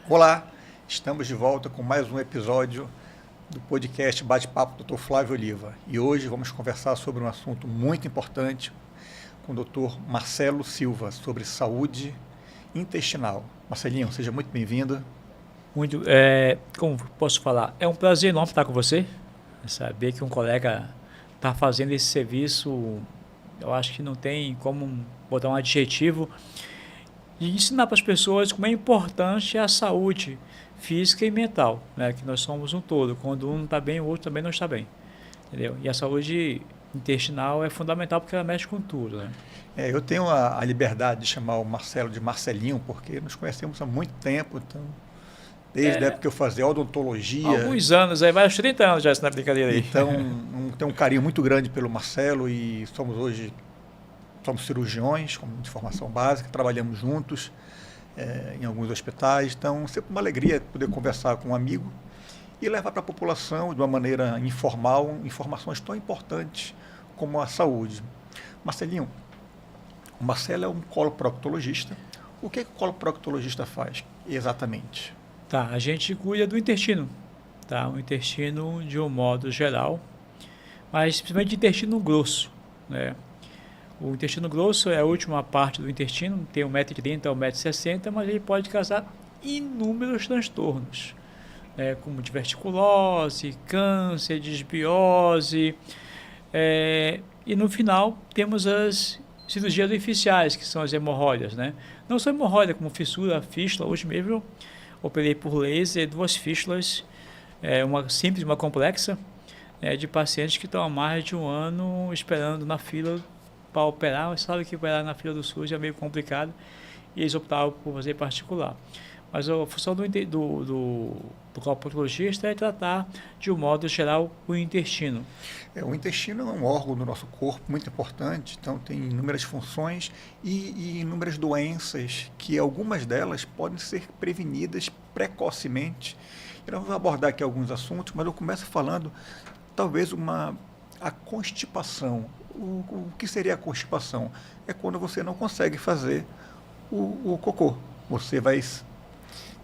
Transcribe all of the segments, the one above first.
Olá, estamos de volta com mais um episódio do podcast Bate-Papo do Dr. Flávio Oliva. E hoje vamos conversar sobre um assunto muito importante com o Dr. Marcelo Silva, sobre saúde intestinal. Marcelinho, seja muito bem-vindo. Como posso falar, é um prazer enorme estar com você, saber que um colega está fazendo esse serviço. Eu acho que não tem como botar um adjetivo e ensinar para as pessoas como é importante a saúde física e mental, né? Que nós somos um todo. Quando um não está bem, o outro também não está bem, entendeu? E a saúde intestinal é fundamental porque ela mexe com tudo, né? Eu tenho a liberdade de chamar o Marcelo de Marcelinho, porque nos conhecemos há muito tempo, então, desde a época que eu fazia odontologia. Alguns anos, aí vai uns 30 anos já essa brincadeira aí. Então, tenho um carinho muito grande pelo Marcelo e somos cirurgiões de formação básica, trabalhamos juntos em alguns hospitais, então sempre uma alegria poder conversar com um amigo e levar para a população de uma maneira informal informações tão importantes como a saúde. Marcelinho, o Marcelo é um coloproctologista. O que o coloproctologista faz exatamente? Tá, a gente cuida do intestino, tá? O intestino de um modo geral, mas principalmente intestino grosso, né? O intestino grosso é a última parte do intestino, tem 1,30 m a 1,60 m, mas ele pode causar inúmeros transtornos, né? Como diverticulose, câncer, disbiose, e no final temos as cirurgias artificiais, que são as hemorroidas, né? Não só hemorroida, como fissura, fístula. Hoje mesmo eu operei por laser 2 fístulas, uma simples e uma complexa, de pacientes que estão há mais de 1 ano esperando na fila para operar. Mas sabe que operar na fila do SUS é meio complicado e eles optaram por fazer particular. Mas a função do coloproctologista é tratar, de um modo geral, o intestino. O intestino é um órgão do nosso corpo muito importante, então tem inúmeras funções e inúmeras doenças, que algumas delas podem ser prevenidas precocemente. Eu não vou abordar aqui alguns assuntos, mas eu começo falando, talvez, a constipação. O que seria a constipação? É quando você não consegue fazer o cocô. Você vai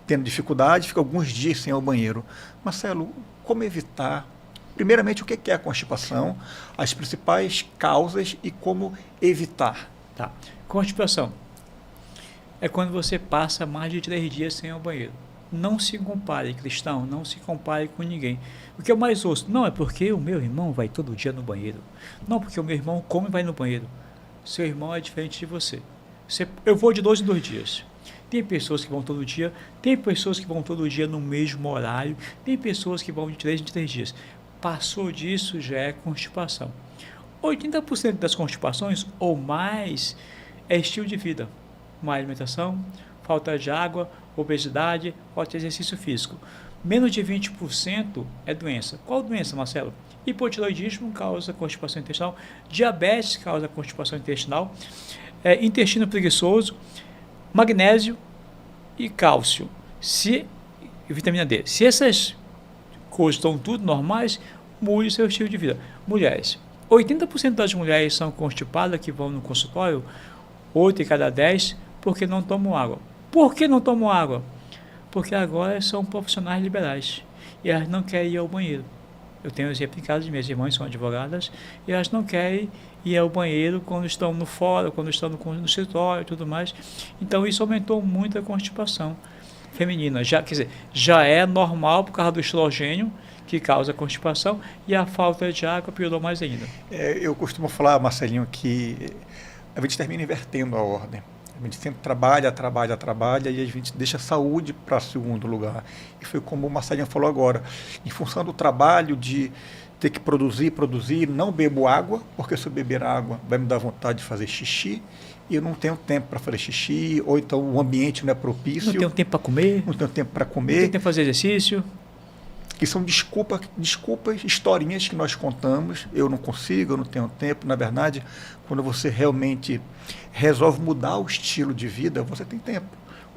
tendo dificuldade, fica alguns dias sem ir ao banheiro. Marcelo, como evitar? Primeiramente, o que é a constipação, as principais causas e como evitar? Tá. Constipação é quando você passa mais de 3 dias sem ir ao banheiro. Não se compare, cristão, não se compare com ninguém. O que eu mais ouço, não é porque o meu irmão vai todo dia no banheiro. Não, porque o meu irmão come e vai no banheiro. Seu irmão é diferente de você. Eu vou de 2 em 2 dias. Tem pessoas que vão todo dia, tem pessoas que vão todo dia no mesmo horário, tem pessoas que vão de 3 em 3 dias. Passou disso, já é constipação. 80% das constipações ou mais é estilo de vida. Má alimentação, falta de água, obesidade, falta de exercício físico. Menos de 20% é doença. Qual doença, Marcelo? Hipotireoidismo causa constipação intestinal, diabetes causa constipação intestinal, intestino preguiçoso, magnésio e cálcio, e vitamina D. Se essas coisas estão tudo normais, mude o seu estilo de vida. Mulheres. 80% das mulheres são constipadas que vão no consultório, 8 em cada 10, porque não tomam água. Por que não tomam água? Porque agora são profissionais liberais e elas não querem ir ao banheiro. Eu tenho exemplo em casa de minhas irmãs, são advogadas, e elas não querem ir ao banheiro quando estão no fórum, quando estão no escritório e tudo mais. Então isso aumentou muito a constipação feminina. Já é normal por causa do estrogênio, que causa constipação, e a falta de água piorou mais ainda. Eu costumo falar, Marcelinho, que a gente termina invertendo a ordem. A gente sempre trabalha e a gente deixa a saúde para segundo lugar. E foi como o Marcelinho falou agora, em função do trabalho de ter que produzir, não bebo água, porque se eu beber água vai me dar vontade de fazer xixi, e eu não tenho tempo para fazer xixi, ou então o ambiente não é propício. Não tenho tempo para comer. Não tenho tempo para comer. Não tenho tempo para fazer exercício. Que são desculpas, historinhas que nós contamos. Eu não consigo, eu não tenho tempo. Na verdade, quando você realmente resolve mudar o estilo de vida, você tem tempo.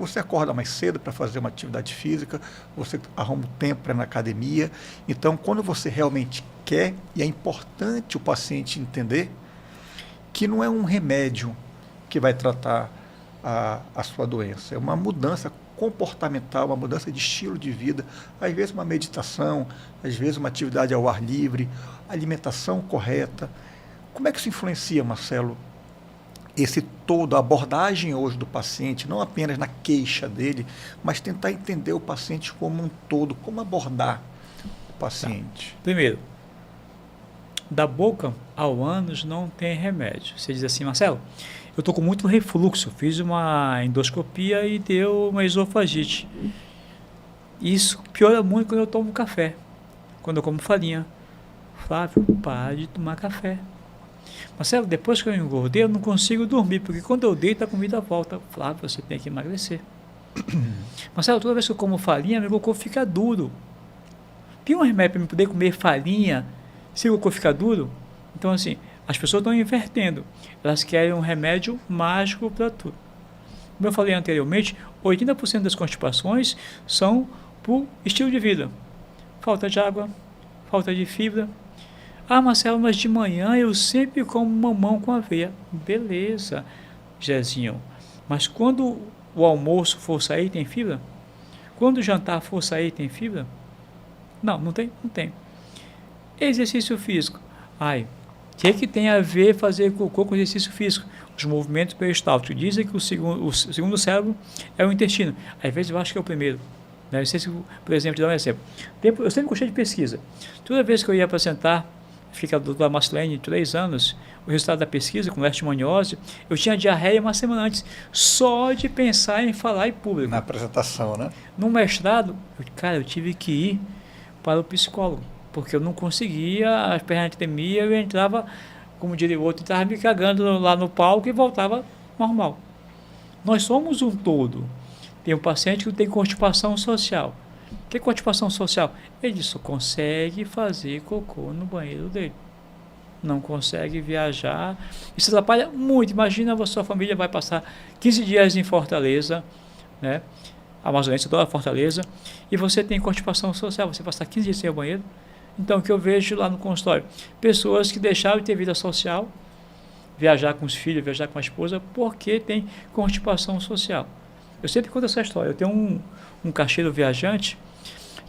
Você acorda mais cedo para fazer uma atividade física, você arruma um tempo para ir na academia. Então, quando você realmente quer, e é importante o paciente entender que não é um remédio que vai tratar a sua doença, é uma mudança comportamental, uma mudança de estilo de vida, às vezes uma meditação, às vezes uma atividade ao ar livre, alimentação correta. Como é que isso influencia, Marcelo, esse todo, a abordagem hoje do paciente, não apenas na queixa dele, mas tentar entender o paciente como um todo, como abordar o paciente? Tá. Primeiro, da boca ao ânus não tem remédio. Você diz assim, Marcelo, eu estou com muito refluxo, fiz uma endoscopia e deu uma esofagite. Isso piora muito quando eu tomo café, quando eu como farinha. Flávio, para de tomar café. Marcelo, depois que eu engordei, eu não consigo dormir, porque quando eu deito, a comida volta. Flávio, você tem que emagrecer. Marcelo, toda vez que eu como farinha, meu cocô fica duro. Tem um remédio para eu poder comer farinha se o cocô ficar duro? Então, assim, as pessoas estão invertendo. Elas querem um remédio mágico para tudo. Como eu falei anteriormente, 80% das constipações são por estilo de vida. Falta de água, falta de fibra. Ah, Marcelo, mas de manhã eu sempre como mamão com aveia. Beleza, Jezinho. Mas quando o almoço for sair, tem fibra? Quando o jantar for sair, tem fibra? Não, não tem? Não tem. Exercício físico. Ai, o que tem a ver fazer cocô com exercício físico? Os movimentos peristálticos. Dizem que o segundo cérebro é o intestino. Às vezes eu acho que é o primeiro. Não sei se, por exemplo, te dar um exemplo. Eu sempre gostei de pesquisa. Toda vez que eu ia apresentar, fica do doutor Marcelene, 3 anos, o resultado da pesquisa com leishmaniose, eu tinha diarreia uma semana antes, só de pensar em falar em público. Na apresentação, né? No mestrado, eu tive que ir para o psicólogo, porque eu não conseguia, as pernas tremiam, eu entrava, como diria o outro, estava me cagando lá no palco e voltava normal. Nós somos um todo. Tem um paciente que tem constipação social. O que é constipação social? Ele só consegue fazer cocô no banheiro dele. Não consegue viajar. Isso atrapalha muito. Imagina a sua família vai passar 15 dias em Fortaleza, né? Amazonense, toda a Fortaleza, e você tem constipação social, você passar 15 dias sem o banheiro. Então, o que eu vejo lá no consultório? Pessoas que deixaram de ter vida social, viajar com os filhos, viajar com a esposa, porque tem constipação social. Eu sempre conto essa história. Eu tenho um caixeiro viajante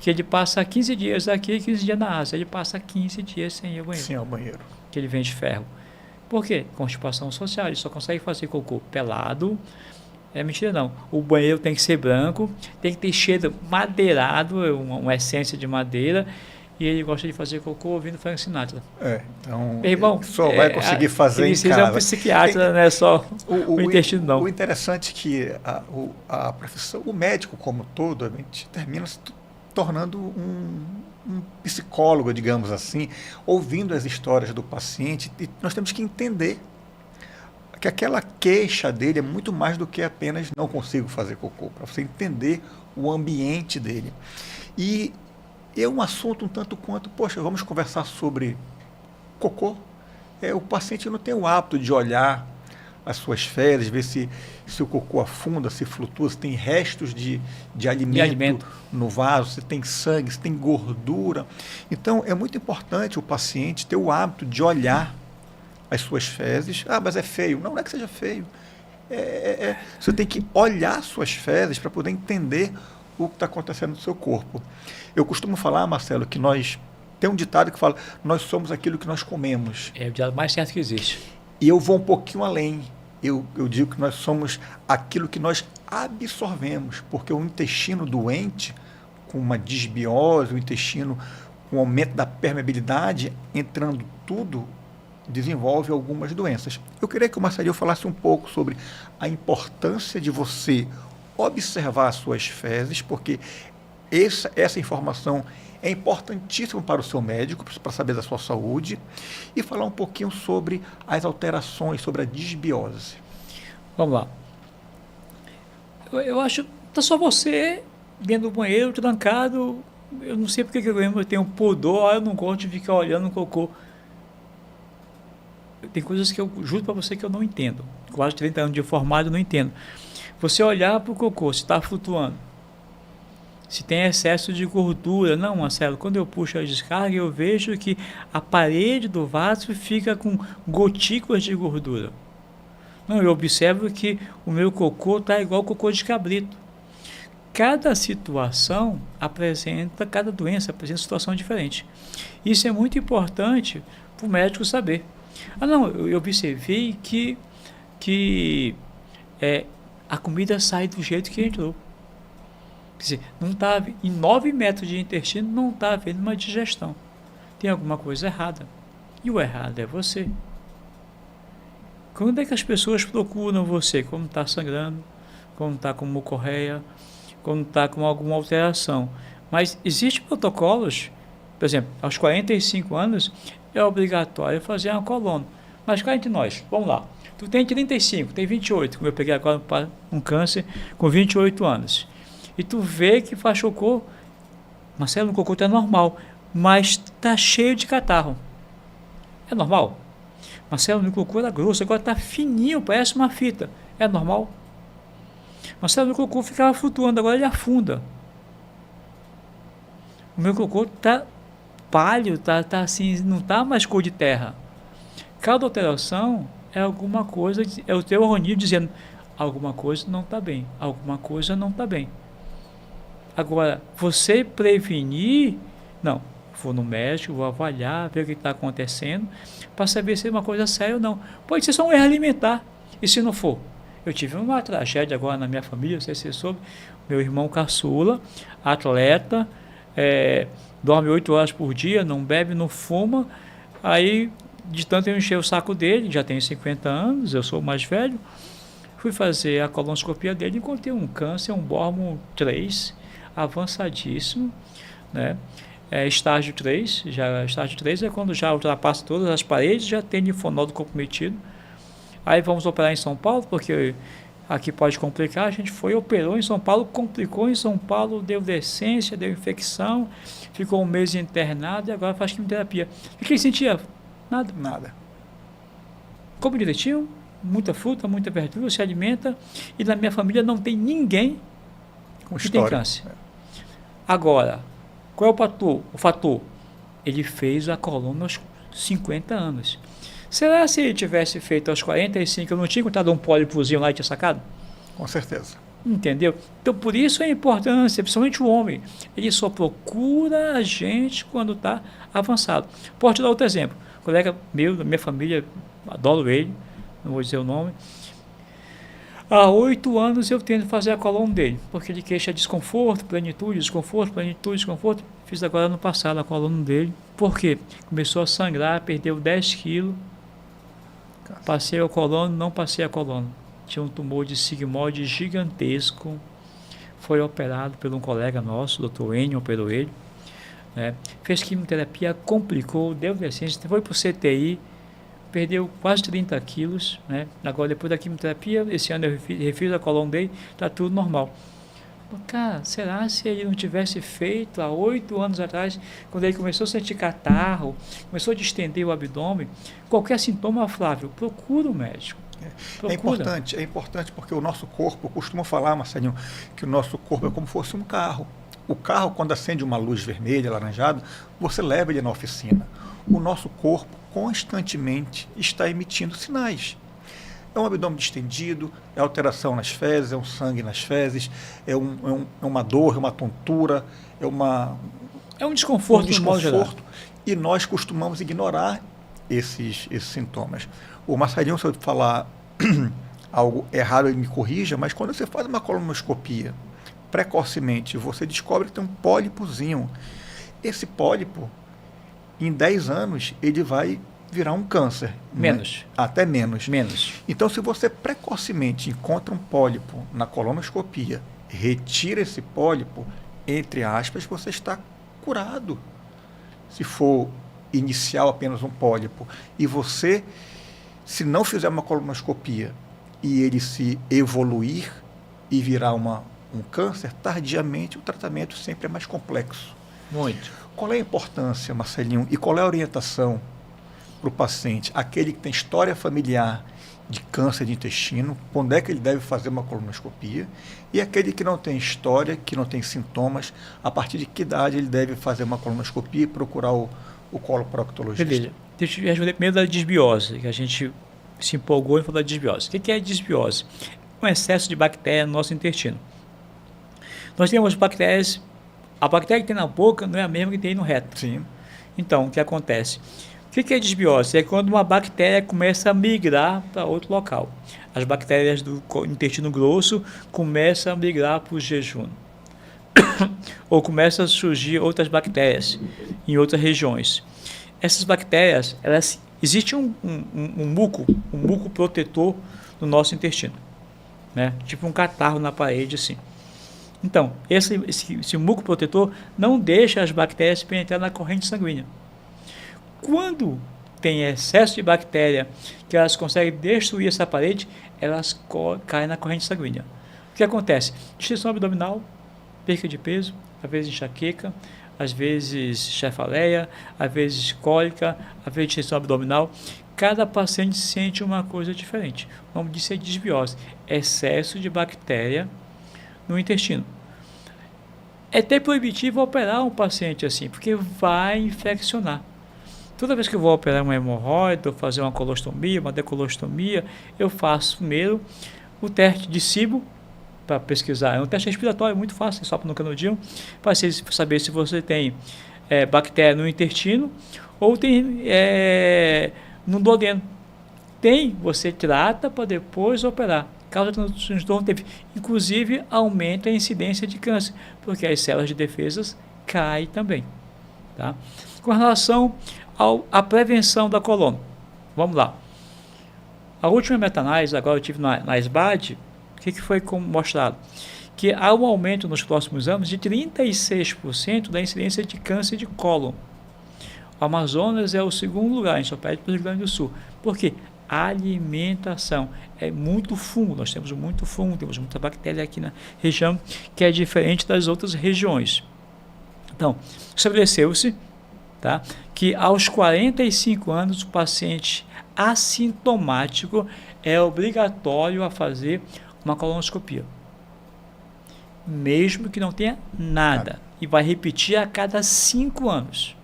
que ele passa 15 dias aqui e 15 dias na Ásia. Ele passa 15 dias sem ir ao banheiro. Sem ir ao banheiro. Que ele vende ferro. Por quê? Constipação social. Ele só consegue fazer cocô pelado. É mentira não. O banheiro tem que ser branco, tem que ter cheiro madeirado, uma essência de madeira. E ele gosta de fazer cocô ouvindo Frank Sinatra. Então, irmão, só vai conseguir fazer em casa. Ele é um psiquiatra, não é só o intestino não. O interessante é que a profissão, o médico como todo, a gente termina se tornando um psicólogo, digamos assim, ouvindo as histórias do paciente, e nós temos que entender que aquela queixa dele é muito mais do que apenas não consigo fazer cocô, para você entender o ambiente dele. E é um assunto um tanto quanto, poxa, vamos conversar sobre cocô. O paciente não tem o hábito de olhar as suas fezes, ver se o cocô afunda, se flutua, se tem restos de alimento no vaso, se tem sangue, se tem gordura. Então, é muito importante o paciente ter o hábito de olhar as suas fezes. Ah, mas é feio. Não é que seja feio. Você tem que olhar suas fezes para poder entender o que está acontecendo no seu corpo. Eu costumo falar, Marcelo, que tem um ditado que fala, nós somos aquilo que nós comemos. É o ditado mais certo que existe. E eu vou um pouquinho além. Eu digo que nós somos aquilo que nós absorvemos, porque o intestino doente, com uma disbiose, o intestino com aumento da permeabilidade, entrando tudo, desenvolve algumas doenças. Eu queria que o Marcelinho falasse um pouco sobre a importância de você observar as suas fezes, porque essa informação é importantíssima para o seu médico, para saber da sua saúde, e falar um pouquinho sobre as alterações, sobre a disbiose. Vamos lá. Eu acho que está só você dentro do banheiro, trancado. Eu não sei porque eu tenho um pudor, eu não gosto de ficar olhando no cocô. Tem coisas que eu juro para você que eu não entendo. Quase 30 anos de formado, eu não entendo. Você olhar para o cocô, se está flutuando, se tem excesso de gordura. Não, Marcelo, quando eu puxo a descarga, eu vejo que a parede do vaso fica com gotículas de gordura. Não, eu observo que o meu cocô está igual cocô de cabrito. cada situação cada doença apresenta situação diferente. Isso é muito importante para o médico saber. Não, eu observei que a comida sai do jeito que entrou. Quer dizer, não tá, em 9 metros de intestino não está havendo uma digestão. Tem alguma coisa errada. E o errado é você. Quando é que as pessoas procuram você? Quando está sangrando, quando está com mucorreia, quando está com alguma alteração. Mas existem protocolos, por exemplo, aos 45 anos é obrigatório fazer uma colônia. Mas cá entre nós, vamos lá. Tu tem 35, tem 28, como eu peguei agora um câncer com 28 anos. E tu vê que faz cocô, Marcelo, o cocô está normal, mas está cheio de catarro. É normal? Marcelo, meu cocô era grosso, agora está fininho, parece uma fita. É normal? Marcelo, meu cocô ficava flutuando, agora ele afunda. O meu cocô está pálido, tá assim, não está mais cor de terra. Cada alteração é alguma coisa, é o teu organismo dizendo alguma coisa não está bem, alguma coisa não está bem. Agora, você prevenir, não, vou no médico, vou avaliar, ver o que está acontecendo, para saber se é uma coisa séria ou não. Pode ser só um erro alimentar, e se não for? Eu tive uma tragédia agora na minha família, não sei se você soube, meu irmão caçula, atleta, dorme 8 horas por dia, não bebe, não fuma, aí de tanto eu encher o saco dele, já tenho 50 anos, eu sou o mais velho, fui fazer a colonoscopia dele e encontrei um câncer, um bormo 3, avançadíssimo, né? Estágio 3, estágio 3 é quando já ultrapassa todas as paredes, já tem linfonodo comprometido. Aí vamos operar em São Paulo, porque aqui pode complicar. A gente operou em São Paulo, complicou em São Paulo, deu decência, deu infecção, ficou 1 mês internado e agora faz quimioterapia. O que ele sentia? Nada. Come direitinho, muita fruta, muita verdura, se alimenta, e na minha família não tem ninguém que tem câncer. Agora, qual é o fator? Ele fez a coluna aos 50 anos. Será que se ele tivesse feito aos 45, eu não tinha encontrado um pólipozinho lá e tinha sacado? Com certeza. Entendeu? Então, por isso a importância, principalmente o homem, ele só procura a gente quando está avançado. Posso te dar outro exemplo. Um colega meu, da minha família, adoro ele, não vou dizer o nome. Há 8 anos eu tento fazer a coluna dele, porque ele queixa desconforto, plenitude, desconforto. Fiz agora ano passado a coluna dele. Por quê? Começou a sangrar, perdeu 10 quilos. Passei a coluna, não passei a coluna. Tinha um tumor de sigmoide gigantesco. Foi operado por um colega nosso, o Dr. Enio, operou ele. Né? Fez quimioterapia, complicou, deu decência, foi para o CTI. Perdeu quase 30 quilos, né? Agora, depois da quimioterapia, esse ano eu refiz a coluna dele, está tudo normal. Cara, será se ele não tivesse feito há 8 anos atrás, quando ele começou a sentir catarro, começou a distender o abdômen, qualquer sintoma, Flávio, procura o médico. É importante porque o nosso corpo, eu costumo falar, Marcelinho, que o nosso corpo é como se fosse um carro. O carro, quando acende uma luz vermelha, alaranjada, você leva ele na oficina. O nosso corpo constantemente está emitindo sinais. É um abdômen distendido, é alteração nas fezes, é um sangue nas fezes, é uma dor, é uma tontura, é um desconforto. E nós costumamos ignorar esses sintomas. O Marcelinho, se eu falar algo errado, ele me corrija, mas quando você faz uma colonoscopia precocemente, você descobre que tem um pólipozinho. Esse pólipo, em 10 anos, ele vai virar um câncer. Menos. Né? Até menos. Menos. Então, se você precocemente encontra um pólipo na colonoscopia, retira esse pólipo, entre aspas, você está curado. Se for inicial apenas um pólipo, e você, se não fizer uma colonoscopia e ele se evoluir e virar um câncer, tardiamente o tratamento sempre é mais complexo. Muito. Qual é a importância, Marcelinho, e qual é a orientação para o paciente? Aquele que tem história familiar de câncer de intestino, quando é que ele deve fazer uma colonoscopia? E aquele que não tem história, que não tem sintomas, a partir de que idade ele deve fazer uma colonoscopia e procurar o coloproctologista? Beleza. Deixa eu responder primeiro da disbiose, que a gente se empolgou em falar da disbiose. O que é a disbiose? Um excesso de bactéria no nosso intestino. Nós temos bactérias, a bactéria que tem na boca não é a mesma que tem no reto. Sim. Então, o que acontece? O que é desbiose? É quando uma bactéria começa a migrar para outro local. As bactérias do intestino grosso começam a migrar para o jejum. Ou começam a surgir outras bactérias em outras regiões. Essas bactérias, existe um muco protetor no nosso intestino, né? Tipo um catarro na parede, assim. Então, esse muco protetor não deixa as bactérias penetrar na corrente sanguínea. Quando tem excesso de bactéria que elas conseguem destruir essa parede, elas caem na corrente sanguínea. O que acontece? Distensão abdominal, perca de peso, às vezes enxaqueca, às vezes cefaleia, às vezes cólica, às vezes distensão abdominal. Cada paciente sente uma coisa diferente. O nome disso é desbiose, excesso de bactéria no intestino. É até proibitivo operar um paciente assim, porque vai infeccionar. Toda vez que eu vou operar uma hemorroida, ou fazer uma colostomia, uma decolostomia, eu faço primeiro o teste de SIBO, para pesquisar. É um teste respiratório muito fácil, só no canudinho, para saber se você tem bactéria no intestino ou tem no duodeno. Tem, você trata para depois operar. Causa transtorno teve. Inclusive, aumenta a incidência de câncer, porque as células de defesa caem também. Tá? Com relação à prevenção da coluna, vamos lá. A última meta-análise, agora eu tive na SBAD, o que foi mostrado? Que há um aumento nos próximos anos de 36% da incidência de câncer de cólon. O Amazonas é o segundo lugar, a gente só perde para o Rio Grande do Sul. Por quê? Alimentação. É muito fungo, nós temos muito fungo, temos muita bactéria aqui na região, que é diferente das outras regiões. Então, estabeleceu-se, tá, que aos 45 anos o paciente assintomático é obrigatório a fazer uma colonoscopia, mesmo que não tenha nada, e vai repetir a cada 5 anos.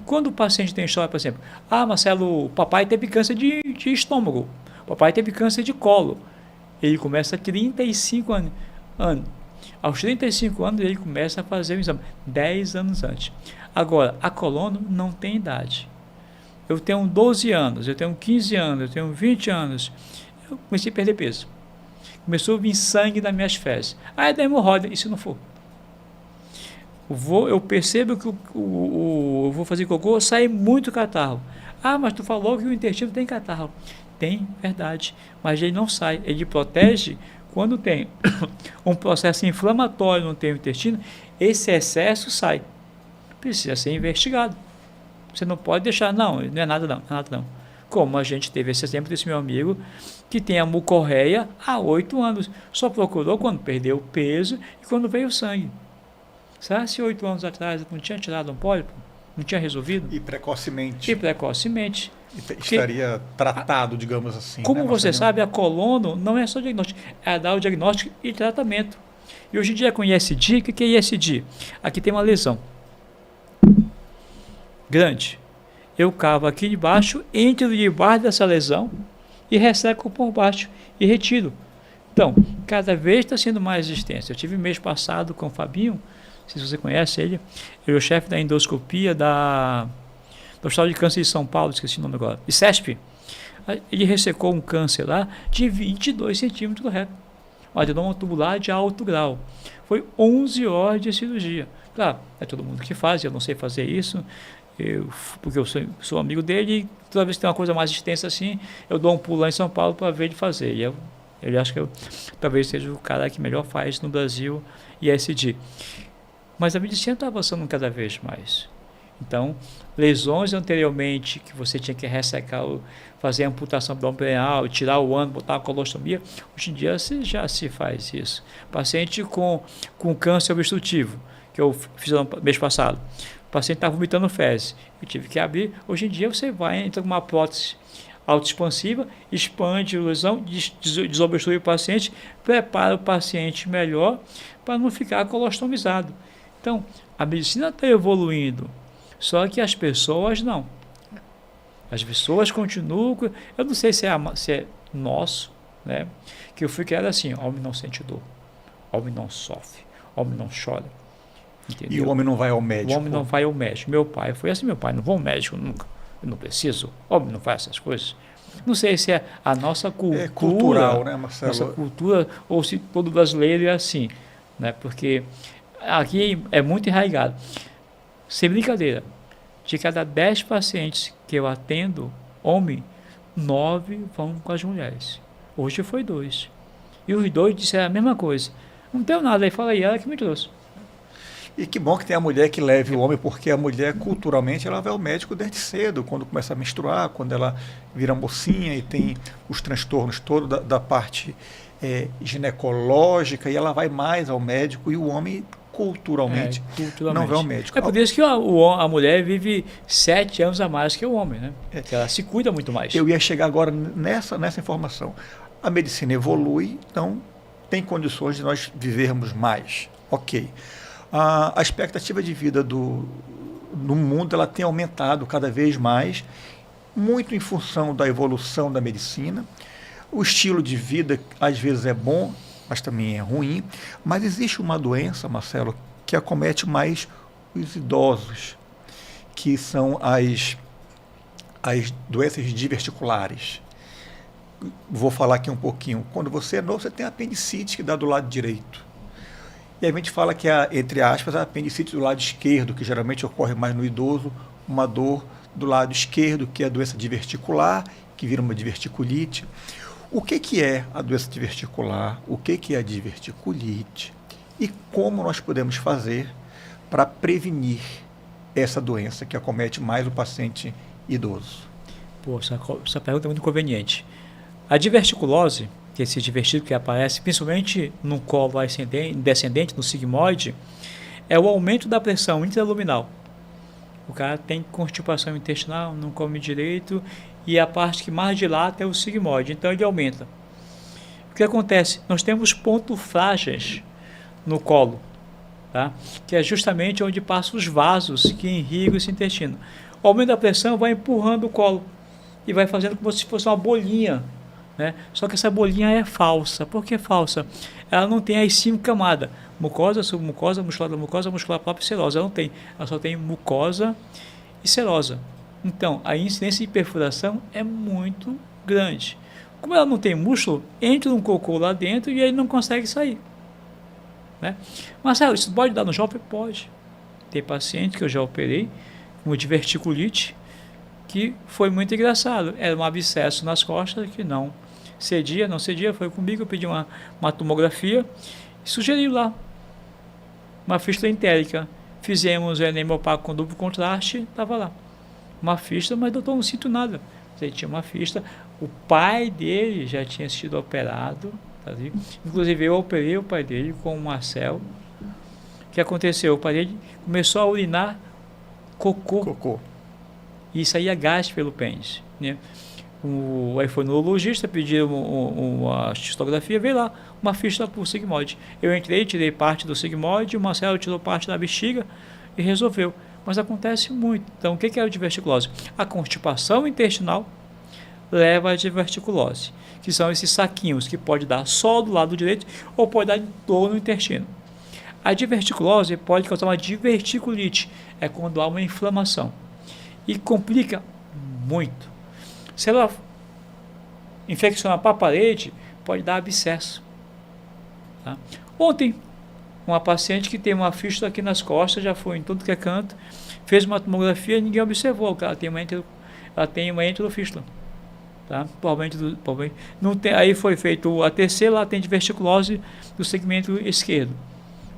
Quando o paciente tem história, por exemplo, Marcelo, o papai teve câncer de estômago, o papai teve câncer de colo, ele começa a 35 anos. Aos 35 anos ele começa a fazer o exame, 10 anos antes. Agora, a coluna não tem idade. Eu tenho 12 anos, eu tenho 15 anos, eu tenho 20 anos, eu comecei a perder peso. Começou a vir sangue nas minhas fezes. É da hemorroida, e se não for? Eu percebo que eu vou fazer cocô, sai muito catarro. Mas tu falou que o intestino tem catarro. Tem, verdade, mas ele não sai. Ele protege quando tem um processo inflamatório no teu intestino, esse excesso sai. Precisa ser investigado. Você não pode deixar, não é nada não. Como a gente teve esse exemplo desse meu amigo, que tem a mucorreia há 8 anos. Só procurou quando perdeu peso e quando veio sangue. Será que se 8 anos atrás não tinha tirado um pólipo? Não tinha resolvido? E precocemente. Estaria tratado, digamos assim. Como você sabe, a colono não é só diagnóstico, é dar o diagnóstico e tratamento. E hoje em dia com ISD, o que é ISD? Aqui tem uma lesão grande. Eu cavo aqui debaixo, entro debaixo dessa lesão e resseco por baixo e retiro. Então, cada vez está sendo mais resistência. Eu tive mês passado com o Fabinho, não sei se você conhece ele é o chefe da endoscopia do Hospital de Câncer de São Paulo, esqueci o nome agora, ICESP. Ele ressecou um câncer lá de 22 centímetros do reto, um adenoma tubular de alto grau. Foi 11 horas de cirurgia. Claro, é todo mundo que faz, eu não sei fazer isso, porque eu sou amigo dele, e toda vez que tem uma coisa mais extensa assim, eu dou um pulo lá em São Paulo para ver ele fazer. E ele acha que talvez seja o cara que melhor faz no Brasil ISD. Mas a medicina está avançando cada vez mais. Então, lesões anteriormente que você tinha que ressecar, fazer a amputação abdominal, tirar o ano, botar uma colostomia, hoje em dia já se faz isso. Paciente com câncer obstrutivo, que eu fiz no mês passado, o paciente está vomitando fezes, eu tive que abrir. Hoje em dia você entra com uma prótese autoexpansiva, expande a lesão, desobstrui o paciente, prepara o paciente melhor para não ficar colostomizado. Então, a medicina está evoluindo, só que as pessoas não. As pessoas continuam, eu não sei se é nosso, né? Que eu fui criado assim, homem não sente dor, homem não sofre, homem não chora. Entendeu? E o homem não vai ao médico. O homem não vai ao médico. Meu pai foi assim, meu pai, não vou ao médico nunca. Eu não preciso. O homem não faz essas coisas. Não sei se é a nossa cultura. É cultural, né, Marcelo? Nossa cultura, ou se todo brasileiro é assim. Né? Porque aqui é muito enraizado. Sem brincadeira, de cada 10 pacientes que eu atendo, homem, 9 vão com as mulheres. Hoje foi 2. E os 2 disseram a mesma coisa. Não tenho nada, aí fala aí, ela que me trouxe. E que bom que tem a mulher que leve o homem, porque a mulher, culturalmente, ela vai ao médico desde cedo, quando começa a menstruar, quando ela vira mocinha e tem os transtornos todos da parte ginecológica, e ela vai mais ao médico, e o homem, culturalmente não vai ao médico. É por isso que a mulher vive 7 anos a mais que o homem, né? Porque ela se cuida muito mais. Eu ia chegar agora nessa informação. A medicina evolui, então tem condições de nós vivermos mais. Ok. A expectativa de vida no mundo ela tem aumentado cada vez mais, muito em função da evolução da medicina. O estilo de vida às vezes é bom, mas também é ruim. Mas existe uma doença, Marcelo, que acomete mais os idosos, que são as doenças diverticulares. Vou falar aqui um pouquinho. Quando você é novo, você tem apendicite que dá do lado direito. E a gente fala que entre aspas, a apendicite do lado esquerdo, que geralmente ocorre mais no idoso, uma dor do lado esquerdo, que é a doença diverticular, que vira uma diverticulite. O que é a doença diverticular? O que é a diverticulite? E como nós podemos fazer para prevenir essa doença que acomete mais o paciente idoso? Pô, essa pergunta é muito conveniente. A diverticulose, que é esse divertículo que aparece principalmente no colo descendente, no sigmoide, é o aumento da pressão intraluminal. O cara tem constipação intestinal, não come direito, e a parte que mais dilata é o sigmoide, então ele aumenta. O que acontece? Nós temos pontos frágeis no colo, tá? Que é justamente onde passam os vasos que irrigam esse intestino. O aumento da pressão vai empurrando o colo e vai fazendo como se fosse uma bolinha, né? Só que essa bolinha é falsa. Por que falsa? Ela não tem as 5 camadas. Mucosa, submucosa, muscular própria e serosa. Ela não tem. Ela só tem mucosa e serosa. Então, a incidência de perfuração é muito grande. Como ela não tem músculo, entra um cocô lá dentro e ele não consegue sair. Né? Marcelo, isso pode dar no jovem? Pode. Tem paciente que eu já operei com diverticulite que foi muito engraçado. Era um abscesso nas costas que não cedia, foi comigo, eu pedi uma tomografia e sugeriu lá uma fístula entérica. Fizemos o enema opaco com duplo contraste, estava lá. Uma fístula, mas doutor, não sinto nada. Ele tinha uma fístula, o pai dele já tinha sido operado, tá ali? Inclusive eu operei o pai dele com o Marcel. O que aconteceu? O pai dele começou a urinar cocô. E saía gás pelo pênis, né? Aí foi no urologista, pediu uma cistografia, veio lá uma fístula por sigmoide. Eu entrei, tirei parte do sigmoide, o Marcelo tirou parte da bexiga e resolveu. Mas acontece muito. Então, o que é a diverticulose? A constipação intestinal leva à diverticulose, que são esses saquinhos que pode dar só do lado direito ou pode dar dor no intestino. A diverticulose pode causar uma diverticulite, é quando há uma inflamação. E complica muito. Se ela infeccionar para a parede, pode dar abscesso. Tá? Ontem, uma paciente que tem uma fístula aqui nas costas, já foi em tudo que é canto, fez uma tomografia e ninguém observou que ela tem uma enterofístula. Tá? Provavelmente não tem, aí foi feito a terceira, ela tem diverticulose do segmento esquerdo.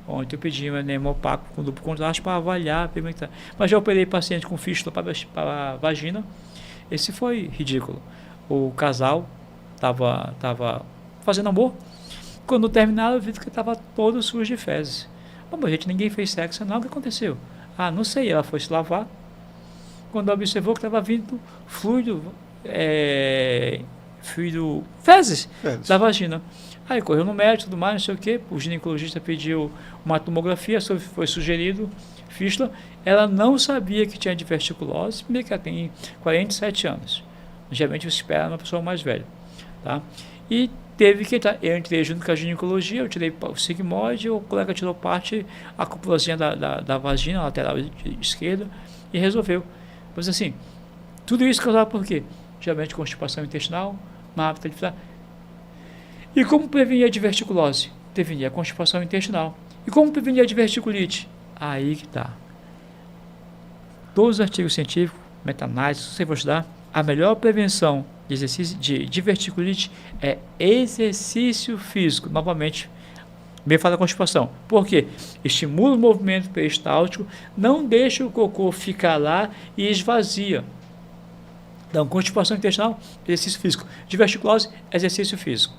Ontem eu pedi um enema opaco com duplo contraste para avaliar, perguntar. Mas já operei paciente com fístula para a vagina. Esse foi ridículo. O casal estava fazendo amor. Quando terminaram, eu vi que estava todo sujo de fezes. Mas, gente, ninguém fez sexo, não. O que aconteceu? Ah, não sei. Ela foi se lavar. Quando observou que estava vindo fluido, fezes da vagina. Aí correu no médico, tudo mais, não sei o quê. O ginecologista pediu uma tomografia, foi sugerido fístula. Ela não sabia que tinha diverticulose, primeiro que ela tem 47 anos. Geralmente você espera uma pessoa mais velha. Tá? E teve que entrar. Eu entrei junto com a ginecologia, eu tirei o sigmoide, o colega tirou parte, a cúpulazinha da vagina, lateral esquerda, e resolveu. Pois assim, tudo isso causava por quê? Geralmente constipação intestinal, má apetite. E como prevenir a diverticulose? Prevenir a constipação intestinal. E como prevenir a diverticulite? Aí que está. Todos os artigos científicos, meta-análise, você vai estudar, a melhor prevenção de exercício de diverticulite é exercício físico. Novamente, me fala da constipação. Por quê? Estimula o movimento peristáltico, não deixa o cocô ficar lá e esvazia. Então, constipação intestinal, exercício físico. Diverticulose, exercício físico.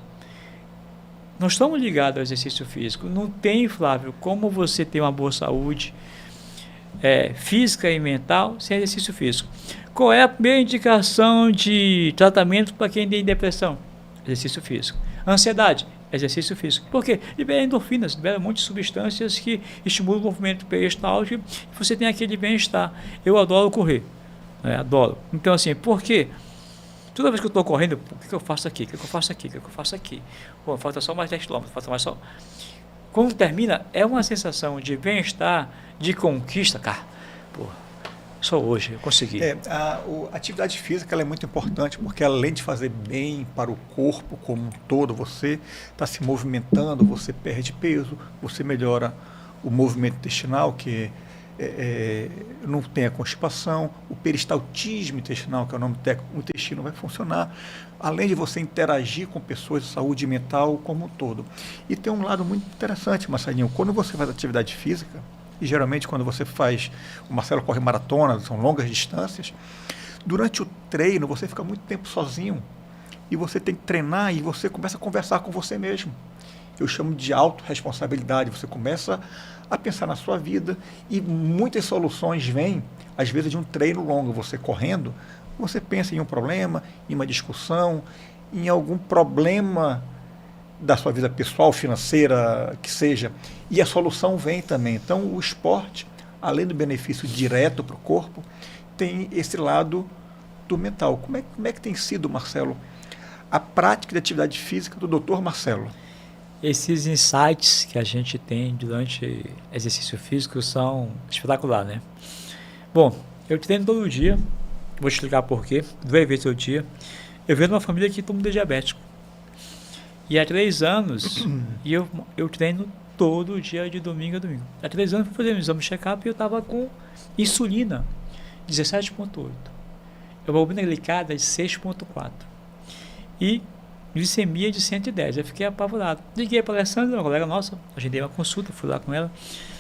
Nós estamos ligados ao exercício físico. Não tem, Flávio, como você ter uma boa saúde física e mental sem exercício físico. Qual é a primeira indicação de tratamento para quem tem depressão? Exercício físico. Ansiedade? Exercício físico. Por quê? Libera endorfinas, libera um monte de substâncias que estimulam o movimento peristáltico e você tem aquele bem-estar. Eu adoro correr. Adoro. Então, assim, por quê? Toda vez que eu estou correndo, o que eu faço aqui? O que eu faço aqui? O que eu faço aqui? Pô, falta só mais 10 km, falta mais só... Quando termina, é uma sensação de bem-estar, de conquista, cara. Pô, só hoje eu consegui. A atividade física ela é muito importante porque além de fazer bem para o corpo como um todo, você está se movimentando, você perde peso, você melhora o movimento intestinal, que não tem a constipação, o peristaltismo intestinal, que é o nome técnico, o intestino vai funcionar, além de você interagir com pessoas de saúde mental como um todo. E tem um lado muito interessante, Marcelinho, quando você faz atividade física, e geralmente quando você faz, o Marcelo corre maratona, são longas distâncias, durante o treino você fica muito tempo sozinho, e você tem que treinar e você começa a conversar com você mesmo. Eu chamo de autorresponsabilidade, você começa a pensar na sua vida e muitas soluções vêm, às vezes, de um treino longo. Você correndo, você pensa em um problema, em uma discussão, em algum problema da sua vida pessoal, financeira, que seja, e a solução vem também. Então, o esporte, além do benefício direto para o corpo, tem esse lado do mental. Como é que tem sido, Marcelo, a prática de atividade física do Dr. Marcelo? Esses insights que a gente tem durante exercício físico são espetaculares, né? Bom, eu treino todo dia, vou te explicar por quê, 2 vezes ao dia. Eu venho de uma família que todo mundo é diabético. E há 3 anos, e eu treino todo dia, de domingo a domingo. Há 3 anos eu fui fazer um exame de check-up e eu estava com insulina 17,8. Hemoglobina glicada de 6,4. E glicemia de 110. Eu fiquei apavorado. Liguei para a Alessandra, uma colega nossa, agendei uma consulta, fui lá com ela.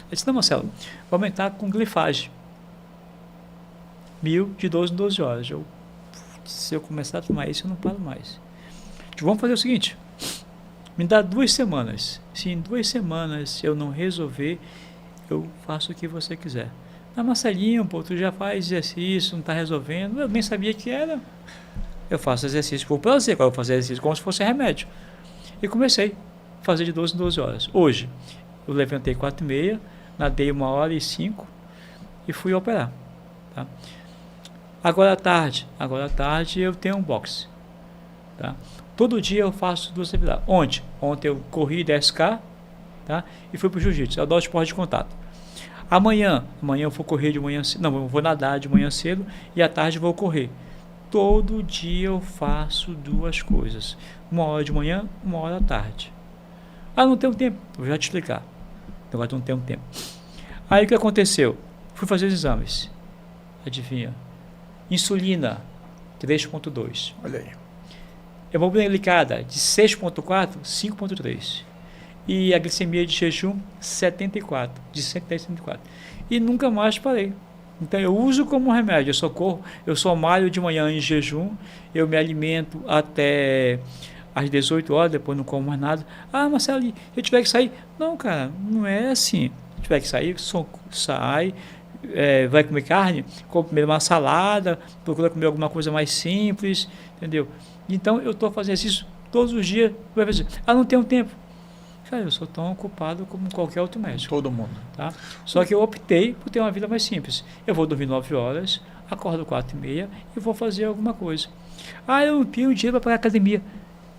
Eu disse, não, Marcelo, vou aumentar com glifagem. 1000 de 12 em 12 horas. Se eu começar a tomar isso, eu não paro mais. Vamos fazer o seguinte, me dá 2 semanas. Se em 2 semanas eu não resolver, eu faço o que você quiser. Ah, Marcelinho, pô, tu já faz exercício, não está resolvendo. Eu nem sabia que era. Eu faço exercício por prazer, agora eu vou fazer exercício como se fosse remédio. E comecei a fazer de 12 em 12 horas. Hoje, eu levantei 4h30, nadei 1h05 e fui operar. Tá? Agora à tarde eu tenho um boxe. Tá? Todo dia eu faço 2 atividades. Ontem eu corri 10K, tá? E fui para o jiu-jitsu. Eu adoro esporte de contato. Amanhã eu vou correr de manhã cedo. Não, eu vou nadar de manhã cedo e à tarde vou correr. Todo dia eu faço 2 coisas. 1 hora de manhã, 1 hora à tarde. Ah, não tenho tempo. Vou já te explicar. Agora não tenho tempo. Aí o que aconteceu? Fui fazer os exames. Adivinha? Insulina 3,2. Olha aí. Hemoglobina glicada de 6,4, 5,3. E a glicemia de jejum 74, de 110 a 74. E nunca mais parei. Então eu uso como remédio, eu só malho de manhã em jejum, eu me alimento até às 18 horas, depois não como mais nada. Ah, Marcelo, se eu tiver que sair? Não, cara, não é assim. Se tiver que sair, sai, vai comer carne, come primeiro uma salada, procura comer alguma coisa mais simples, entendeu? Então eu estou fazendo isso todos os dias. Ah, não tenho tempo. Cara, eu sou tão ocupado como qualquer outro médico. Todo mundo. Tá? Só que eu optei por ter uma vida mais simples. Eu vou dormir 9 horas, acordo 4h30 e vou fazer alguma coisa. Ah, eu não tenho dinheiro para pagar academia.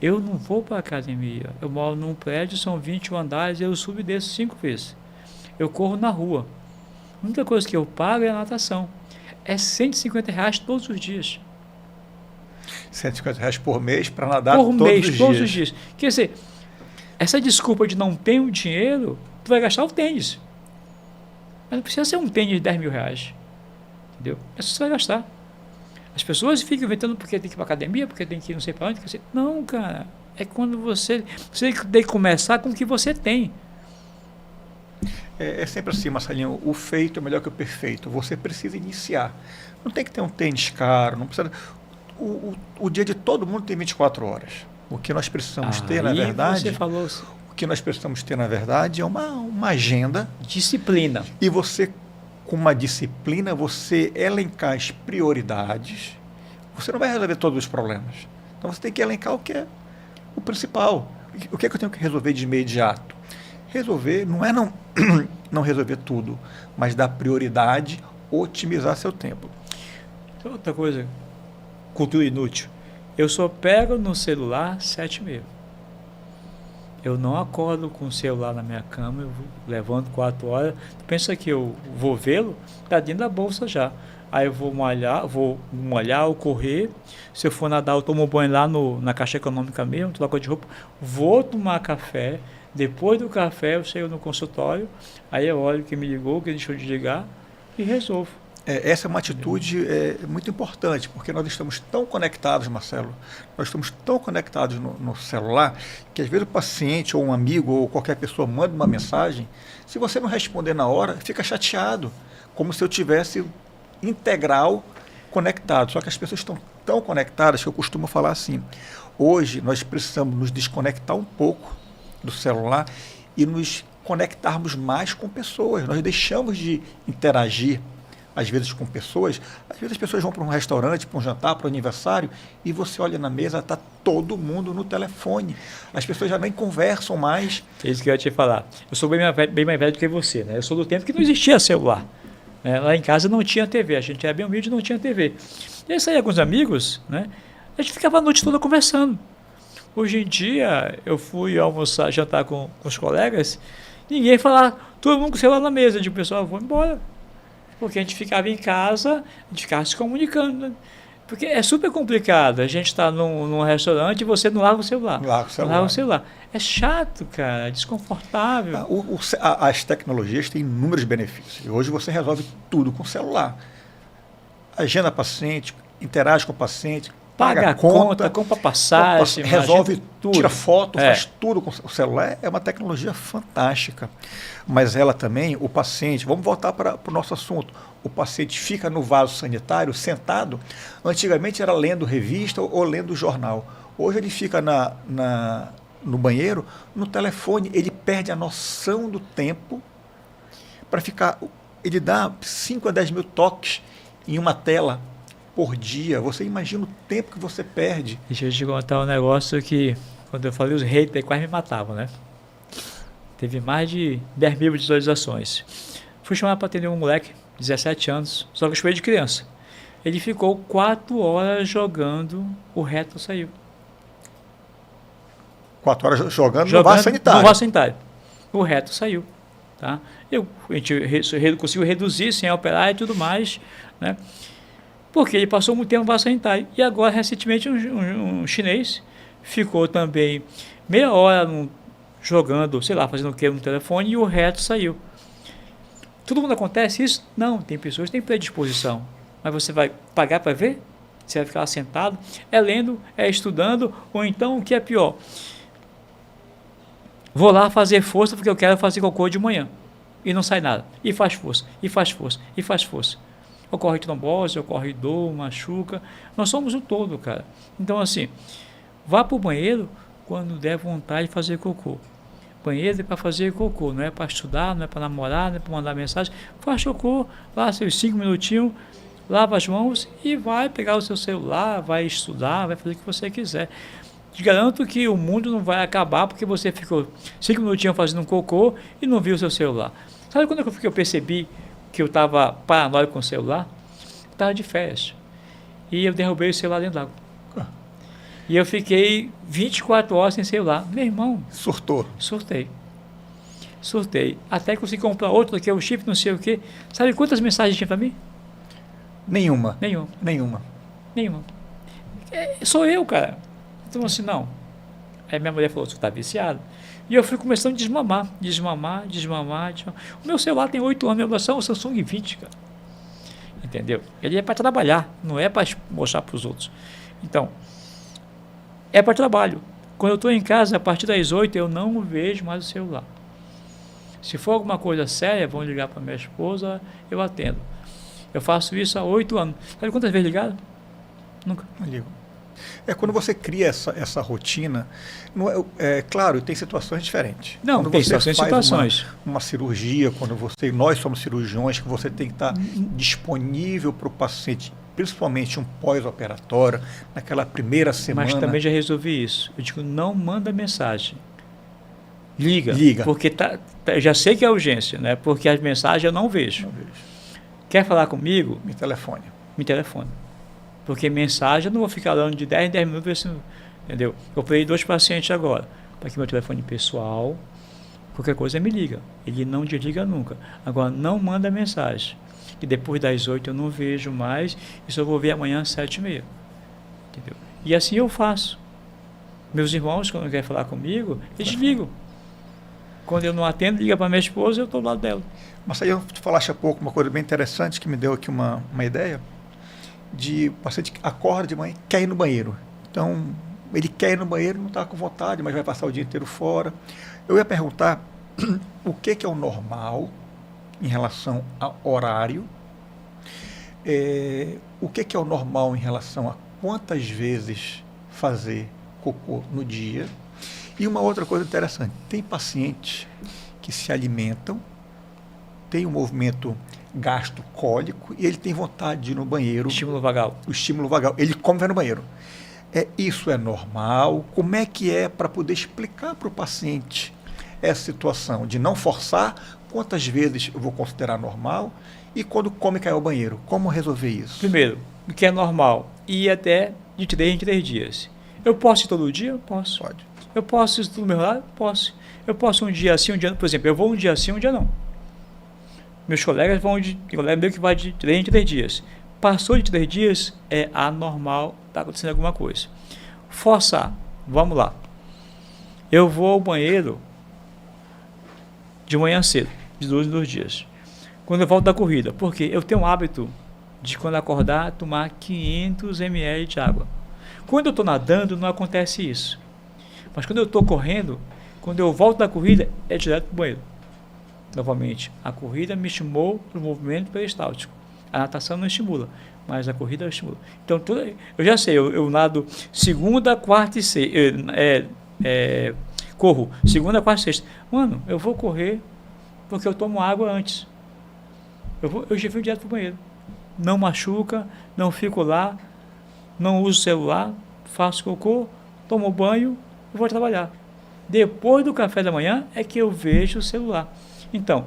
Eu não vou para a academia. Eu moro num prédio, são 21 andares, eu subo e desço 5 vezes. Eu corro na rua. A única coisa que eu pago é a natação. É R$ 150 todos os dias. R$ 150 por mês para nadar Por mês, todos todos os dias. Quer dizer, essa desculpa de não ter o dinheiro, tu vai gastar o tênis. Mas não precisa ser um tênis de R$ 10.000. Entendeu? É só você vai gastar. As pessoas ficam inventando porque tem que ir para academia, porque tem que ir não sei para onde. Não, cara. É quando você tem que começar com o que você tem. É sempre assim, Marcelinho, o feito é melhor que o perfeito. Você precisa iniciar. Não tem que ter um tênis caro, não precisa. O dia de todo mundo tem 24 horas. O que nós precisamos ter, na verdade, você falou o que nós precisamos ter, na verdade, é uma agenda. disciplina. E você, com uma disciplina, você elencar as prioridades. Você não vai resolver todos os problemas. Então você tem que elencar o que é o principal. O que é que eu tenho que resolver de imediato? Resolver não é não resolver tudo, mas dar prioridade, otimizar seu tempo. Outra coisa, cultura inútil. Eu só pego no celular 7h30. Eu não acordo com o celular na minha cama, eu levanto 4 horas. Pensa que eu vou vê-lo, está dentro da bolsa já. Aí eu vou molhar ou correr. Se eu for nadar, eu tomo banho lá na Caixa Econômica mesmo, troco de roupa. Vou tomar café. Depois do café, eu chego no consultório. Aí eu olho que me ligou, que deixou de ligar e resolvo. Essa é uma atitude muito importante, porque nós estamos tão conectados, Marcelo, nós estamos tão conectados no celular, que às vezes o paciente ou um amigo ou qualquer pessoa manda uma mensagem, se você não responder na hora, fica chateado, como se eu tivesse integral conectado. Só que as pessoas estão tão conectadas que eu costumo falar assim, hoje nós precisamos nos desconectar um pouco do celular e nos conectarmos mais com pessoas. Nós deixamos de interagir às vezes com pessoas, às vezes as pessoas vão para um restaurante, para um jantar, para um aniversário, e você olha na mesa, está todo mundo no telefone. As pessoas já nem conversam mais. É isso que eu ia te falar. Eu sou bem mais velho do que você, né? Eu sou do tempo que não existia celular. Né? Lá em casa não tinha TV, a gente era bem humilde e não tinha TV. E aí saía com os amigos, né? A gente ficava a noite toda conversando. Hoje em dia, eu fui almoçar, jantar com os colegas, ninguém falava, todo mundo com o celular na mesa, de pessoal, vou embora. Porque a gente ficava em casa, a gente ficava se comunicando. Né? Porque é super complicado. A gente está num restaurante e você não lava o celular. Não lava o celular. É chato, cara, é desconfortável. As tecnologias têm inúmeros benefícios. E hoje você resolve tudo com o celular. Agenda paciente, interage com o paciente, paga a conta, compra passagem, resolve tudo. Tira foto, faz tudo com o celular. É uma tecnologia fantástica. Mas ela também, o paciente, vamos voltar para o nosso assunto, o paciente fica no vaso sanitário sentado, antigamente era lendo revista ou lendo jornal. Hoje ele fica no banheiro, no telefone, ele perde a noção do tempo para ficar, ele dá 5 a 10 mil toques em uma tela por dia. Você imagina o tempo que você perde. Deixa eu te contar um negócio que, quando eu falei, os haters quase me matavam, né? Teve mais de 10 mil visualizações. Fui chamado para atender um moleque, 17 anos, só que eu chamei de criança. Ele ficou 4 horas jogando, o reto saiu. 4 horas jogando no vaso sanitário. No vaso sanitário. O reto saiu. Tá? A gente conseguiu reduzir sem operar e tudo mais, né? Porque ele passou muito tempo no vaso sanitário. E agora, recentemente, um chinês ficou também meia hora jogando, sei lá, fazendo o que no telefone, e o reto saiu. Todo mundo acontece isso? Não, tem pessoas que têm predisposição. Mas você vai pagar para ver? Você vai ficar lá sentado? É lendo, é estudando, ou então, o que é pior? Vou lá fazer força porque eu quero fazer cocô de manhã. E não sai nada. E faz força, e faz força, e faz força. Ocorre trombose, ocorre dor, machuca. Nós somos o todo, cara. Então, assim, vá para o banheiro quando der vontade de fazer cocô. Banheiro é para fazer cocô, não é para estudar, não é para namorar, não é para mandar mensagem. Faz cocô, lá seus 5 minutinhos, lava as mãos e vai pegar o seu celular, vai estudar, vai fazer o que você quiser. Te garanto que o mundo não vai acabar porque você ficou 5 minutinhos fazendo um cocô e não viu o seu celular. Sabe quando eu percebi que eu estava paranoico com o celular? Eu estava de férias. E eu derrubei o celular dentro d'água. E eu fiquei 24 horas sem celular. Meu irmão, Surtou. surtei. Até consegui comprar outro, que é o chip, não sei o quê. Sabe quantas mensagens tinha para mim? Nenhuma. Nenhuma. Sou eu, cara. Então, assim, não. Aí minha mulher falou, você está viciado. E eu fui começando a desmamar. O meu celular tem 8 anos, meu celular é um Samsung 20, cara. Entendeu? Ele é para trabalhar, não é para mostrar para os outros. Então, é para trabalho. Quando eu estou em casa, a partir das 8, eu não vejo mais o celular. Se for alguma coisa séria, vão ligar para minha esposa, eu atendo. Eu faço isso há 8 anos. Sabe quantas vezes ligaram? Nunca. Não ligo. Quando você cria essa rotina, não claro, tem situações diferentes. Não, quando tem você situações. faz uma cirurgia, nós somos cirurgiões, que você tem que estar disponível para o paciente, principalmente um pós-operatório, naquela primeira semana. Mas também já resolvi isso. Eu digo, não manda mensagem. Liga. Porque já sei que é urgência, né? Porque as mensagens eu não vejo. Quer falar comigo? Me telefone. Porque mensagem eu não vou ficar dando de 10 em 10 minutos, entendeu? Eu operei 2 pacientes agora. Para que meu telefone pessoal, qualquer coisa me liga. Ele não desliga nunca. Agora, não manda mensagem. E depois das 8 eu não vejo mais, e só vou ver amanhã às 7h30. Entendeu? E assim eu faço. Meus irmãos, quando querem falar comigo, eles ligam. Quando eu não atendo, liga para minha esposa, eu estou do lado dela. Mas aí eu te falaste há pouco uma coisa bem interessante que me deu aqui uma ideia. De o paciente acorda de manhã e quer ir no banheiro. Então, ele quer ir no banheiro, não está com vontade, mas vai passar o dia inteiro fora. Eu ia perguntar o que é o normal em relação a horário, o que é o normal em relação a quantas vezes fazer cocô no dia. E uma outra coisa interessante, tem pacientes que se alimentam, tem um movimento gastrocólico e ele tem vontade de ir no banheiro. Estímulo vagal. O estímulo vagal. Ele come e vai no banheiro. Isso é normal? Como é que é para poder explicar para o paciente essa situação de não forçar? Quantas vezes eu vou considerar normal? E quando come cai ao banheiro? Como resolver isso? Primeiro, o que é normal? Ir até de 3 em 3 dias. Eu posso ir todo dia? Posso. Pode. Eu posso ir tudo meu lado? Posso. Eu posso um dia sim, um dia não. Por exemplo, eu vou um dia sim, um dia não. Meus colegas vão colega meu que vai de 3 em 3 dias. Passou de 3 dias, é anormal, está acontecendo alguma coisa. Forçar, vamos lá. Eu vou ao banheiro de manhã cedo, de 2 em 2 dias. Quando eu volto da corrida, porque eu tenho um hábito de quando acordar, tomar 500 ml de água. Quando eu estou nadando, não acontece isso. Mas quando eu estou correndo, quando eu volto da corrida, é direto para o banheiro. Novamente, a corrida me estimulou para o movimento peristáltico. A natação não estimula, mas a corrida estimula. Então, eu já sei, eu nado segunda, quarta e sexta. Corro segunda, quarta e sexta. Mano, eu vou correr porque eu tomo água antes. Eu já vou direto para o banheiro. Não machuca, não fico lá, não uso celular, faço cocô, tomo banho e vou trabalhar. Depois do café da manhã é que eu vejo o celular. Então,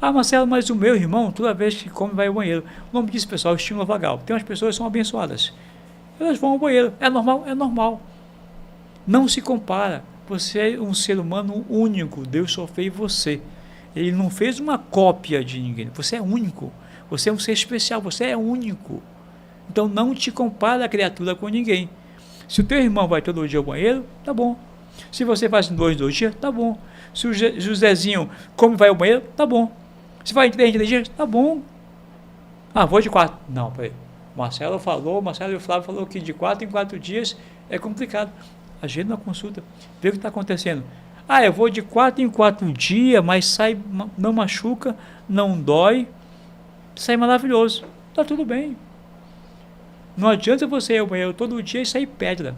Marcelo, mas o meu irmão, toda vez que come, vai ao banheiro. O nome disso, pessoal, estímulo vagal. Tem umas pessoas que são abençoadas. Elas vão ao banheiro. É normal? É normal. Não se compara. Você é um ser humano único. Deus só fez você. Ele não fez uma cópia de ninguém. Você é único. Você é um ser especial. Você é único. Então, não te compara a criatura com ninguém. Se o teu irmão vai todo dia ao banheiro, tá bom. Se você faz em 2 dias, tá bom. Se o Josézinho come e vai ao banheiro, tá bom. Se vai em 3 dias, tá bom. Vou de 4. Não, peraí. Marcelo e o Flávio falou que de 4 em 4 dias é complicado. A gente na consulta, vê o que está acontecendo. Eu vou de 4 em 4 dias, mas sai, não machuca, não dói, sai maravilhoso. Tá tudo bem. Não adianta você ir ao banheiro todo dia e sair pedra.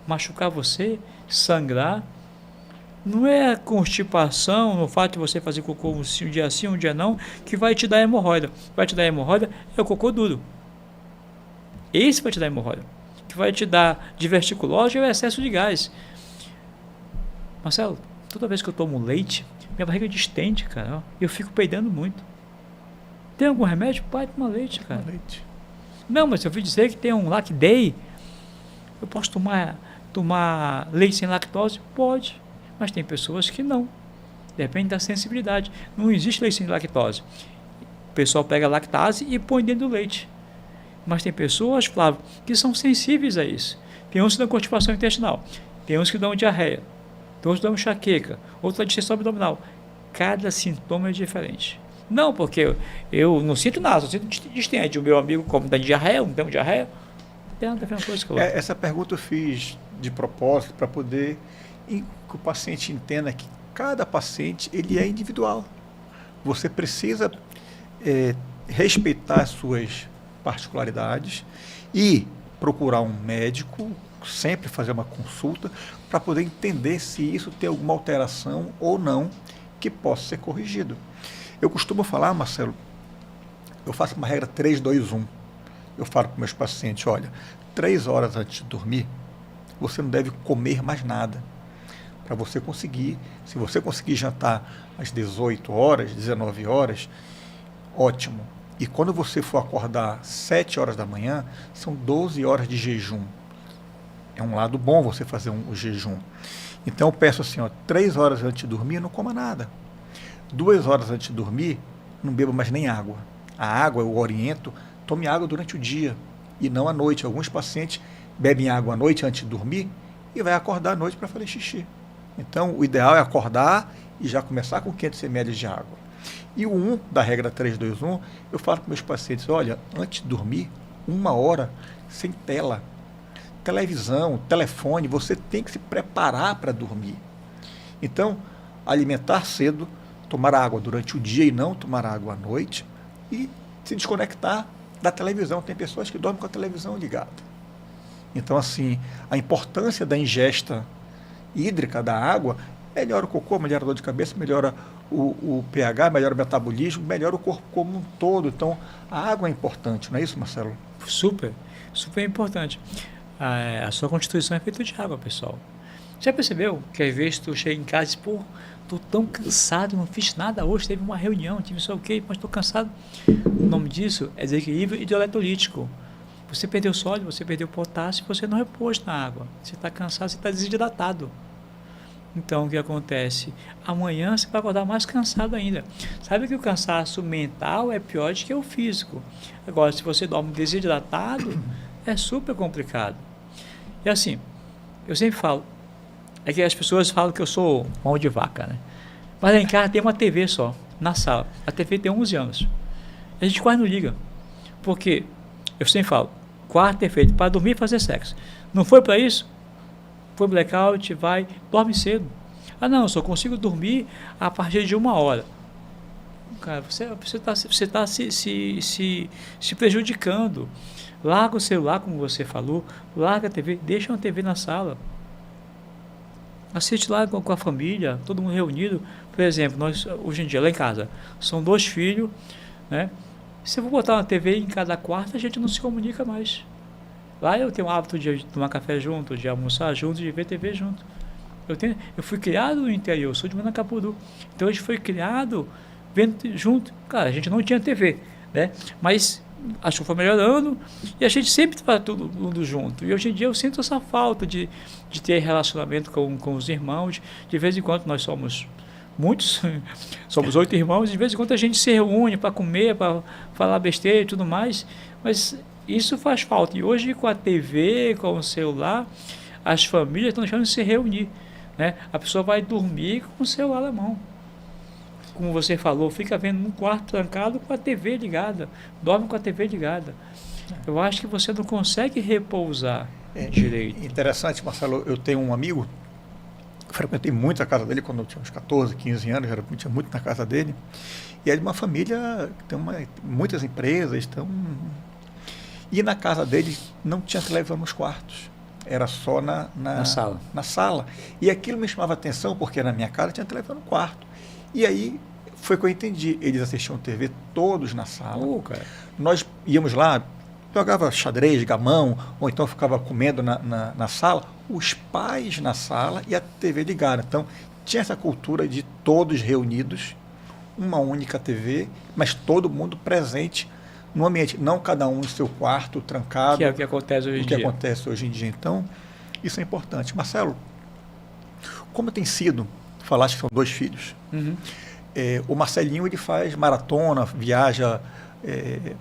Machucar você, sangrar. Não é a constipação, no fato de você fazer cocô um dia sim, um dia não, que vai te dar hemorroida. Vai te dar hemorroida é o cocô duro. Esse vai te dar hemorroida. O que vai te dar diverticulose é o excesso de gás. Marcelo, toda vez que eu tomo leite, minha barriga distende, cara. Eu fico peidando muito. Tem algum remédio? Pai, toma leite, cara. Leite. Não, mas eu ouvi dizer que tem um Lac Day Eu posso tomar leite sem lactose? Pode, mas tem pessoas que não. Depende da sensibilidade. Não existe leite sem lactose. O pessoal pega a lactase e põe dentro do leite. Mas tem pessoas, Flávio, que são sensíveis a isso. Tem uns que dão constipação intestinal, tem uns que dão diarreia, tem uns que dão enxaqueca, outros dão distensão abdominal. Cada sintoma é diferente. Não, porque eu não sinto nada, eu sinto distende. O meu amigo como dá diarreia, eu não tenho diarreia. Tem a mesma coisa que eu. Essa pergunta eu fiz de propósito para poder que o paciente entenda que cada paciente ele é individual. Você precisa respeitar as suas particularidades e procurar um médico, sempre fazer uma consulta para poder entender se isso tem alguma alteração ou não que possa ser corrigido. Eu costumo falar, Marcelo, eu faço uma regra 3-2-1. Eu falo para meus pacientes, olha, 3 horas antes de dormir, você não deve comer mais nada. Para você conseguir, se você conseguir jantar às 18 horas, 19 horas, ótimo. E quando você for acordar 7 horas da manhã, são 12 horas de jejum. É um lado bom você fazer o jejum. Então eu peço assim, 3 horas antes de dormir, não coma nada. 2 horas antes de dormir, não beba mais nem água. A água, eu oriento, tome água durante o dia e não à noite. Alguns pacientes bebem água à noite antes de dormir e vai acordar à noite para fazer xixi. Então o ideal é acordar e já começar com 500 ml de água. E o 1 da regra 3-2-1, eu falo para meus pacientes, olha, antes de dormir, 1 hora sem tela. Televisão, telefone, você tem que se preparar para dormir. Então, alimentar cedo, tomar água durante o dia e não tomar água à noite e se desconectar da televisão. Tem pessoas que dormem com a televisão ligada. Então, assim, a importância da ingesta hídrica da água melhora o cocô, melhora a dor de cabeça, melhora o pH, melhora o metabolismo, melhora o corpo como um todo. Então, a água é importante, não é isso, Marcelo? Super importante. A sua constituição é feita de água, pessoal. Já percebeu que às vezes tu chega em casa e diz, pô, tô tão cansado, não fiz nada hoje, teve uma reunião, tive só o quê, mas tô cansado. O nome disso é desequilíbrio hidroeletrolítico. Você perdeu sódio, você perdeu potássio, você não repôs na água. Você está cansado, você está desidratado. Então, o que acontece? Amanhã você vai acordar mais cansado ainda. Sabe que o cansaço mental é pior do que o físico. Agora, se você dorme desidratado, é super complicado. E assim, eu sempre falo, é que as pessoas falam que eu sou mão de vaca, né? Mas lá em casa tem uma TV só, na sala. A TV tem 11 anos. A gente quase não liga. Porque, eu sempre falo, quarto é feito para dormir e fazer sexo. Não foi para isso? Foi blackout, vai, dorme cedo. Ah não, eu só consigo dormir a partir de 1 hora. Cara, você está se prejudicando. Larga o celular, como você falou, larga a TV, deixa uma TV na sala. Assiste lá com a família, todo mundo reunido. Por exemplo, nós hoje em dia, lá em casa, são 2 filhos, né? Se eu vou botar uma TV em cada quarto, a gente não se comunica mais. Lá eu tenho o hábito de tomar café junto, de almoçar junto, de ver TV junto. Eu fui criado no interior, eu sou de Manacapuru. Então a gente foi criado vendo junto. Cara, a gente não tinha TV, né? Mas acho que foi melhorando e a gente sempre estava todo mundo junto. E hoje em dia eu sinto essa falta de ter relacionamento com os irmãos. De vez em quando nós somos muitos, somos 8 irmãos, e de vez em quando a gente se reúne para comer, para falar besteira e tudo mais, mas isso faz falta. E hoje com a TV, com o celular, as famílias estão deixando de se reunir, né? A pessoa vai dormir com o celular na mão. Como você falou, fica vendo num quarto trancado com a TV ligada, dorme com a TV ligada. Eu acho que você não consegue repousar direito. Interessante, Marcelo, eu tenho um amigo, eu frequentei muito a casa dele quando eu tinha uns 14, 15 anos, eu tinha muito na casa dele, e é de uma família que tem muitas empresas, e na casa dele não tinha televisão nos quartos, era só na sala. E aquilo me chamava atenção, porque na minha casa tinha televisão no quarto. E aí foi que eu entendi. Eles assistiam TV todos na sala. Nós íamos lá, jogava xadrez, gamão, ou então ficava comendo na sala, os pais na sala e a TV ligada. Então tinha essa cultura de todos reunidos, uma única TV, mas todo mundo presente no ambiente, não cada um em seu quarto, trancado. Que é o que acontece hoje em dia. O que acontece hoje em dia. Então, isso é importante. Marcelo, como tem sido, falaste que são 2 filhos, Uhum. O Marcelinho ele faz maratona, viaja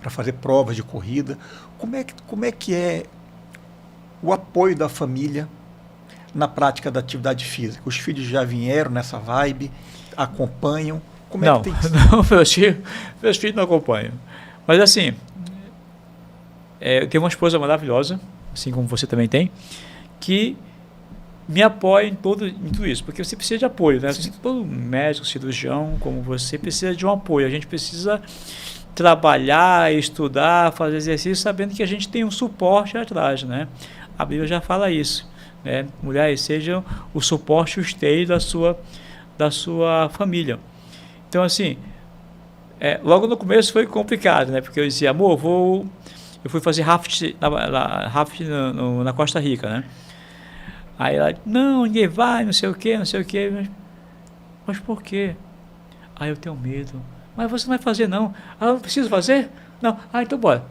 para fazer provas de corrida. Como é que é o apoio da família na prática da atividade física? Os filhos já vieram nessa vibe, acompanham? Como Não, é que tem sido? não, meus filhos não acompanham. Mas assim, eu tenho uma esposa maravilhosa, assim como você também tem, que me apoia em tudo isso, porque você precisa de apoio, né? Sim. Todo médico, cirurgião, como você, precisa de um apoio. A gente precisa trabalhar, estudar, fazer exercício, sabendo que a gente tem um suporte atrás, né? A Bíblia já fala isso, né? Mulheres sejam o suporte e o esteio da sua família. Então, assim, logo no começo foi complicado, né? Porque eu dizia, amor, eu fui fazer raft na Costa Rica, né? Aí ela, não, ninguém vai, não sei o quê, mas por quê? Aí eu tenho medo. Mas você não vai fazer, não. Ah, eu não preciso fazer? Não. Ah, então bora.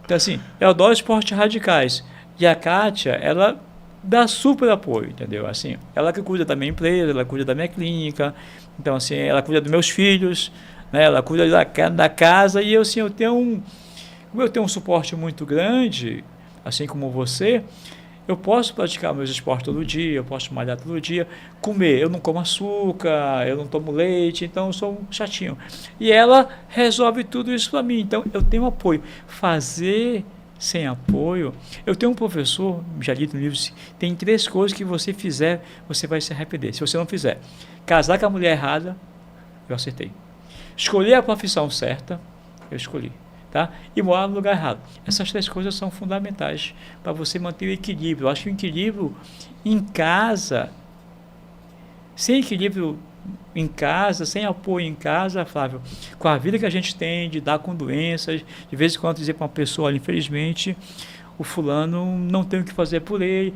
Então, assim, eu adoro esportes radicais. E a Kátia, ela dá super apoio, entendeu? Assim, ela que cuida da minha empresa, ela cuida da minha clínica, então, assim, ela cuida dos meus filhos, né? Ela cuida da casa, e eu, assim, como eu tenho um suporte muito grande, assim como você, eu posso praticar meus esportes todo dia, eu posso malhar todo dia, comer, eu não como açúcar, eu não tomo leite, então eu sou um chatinho. E ela resolve tudo isso para mim, então eu tenho apoio. Fazer sem apoio, eu tenho um professor, já li no livro, tem 3 coisas que você fizer, você vai se arrepender. Se você não fizer, casar com a mulher errada, eu acertei. Escolher a profissão certa, eu escolhi. Tá? E morar no lugar errado. Essas 3 coisas são fundamentais para você manter o equilíbrio. Eu acho que o equilíbrio em casa, sem equilíbrio em casa, sem apoio em casa, Flávio, com a vida que a gente tem, de dar com doenças, de vez em quando dizer para uma pessoa, olha, infelizmente, o fulano não tem o que fazer por ele.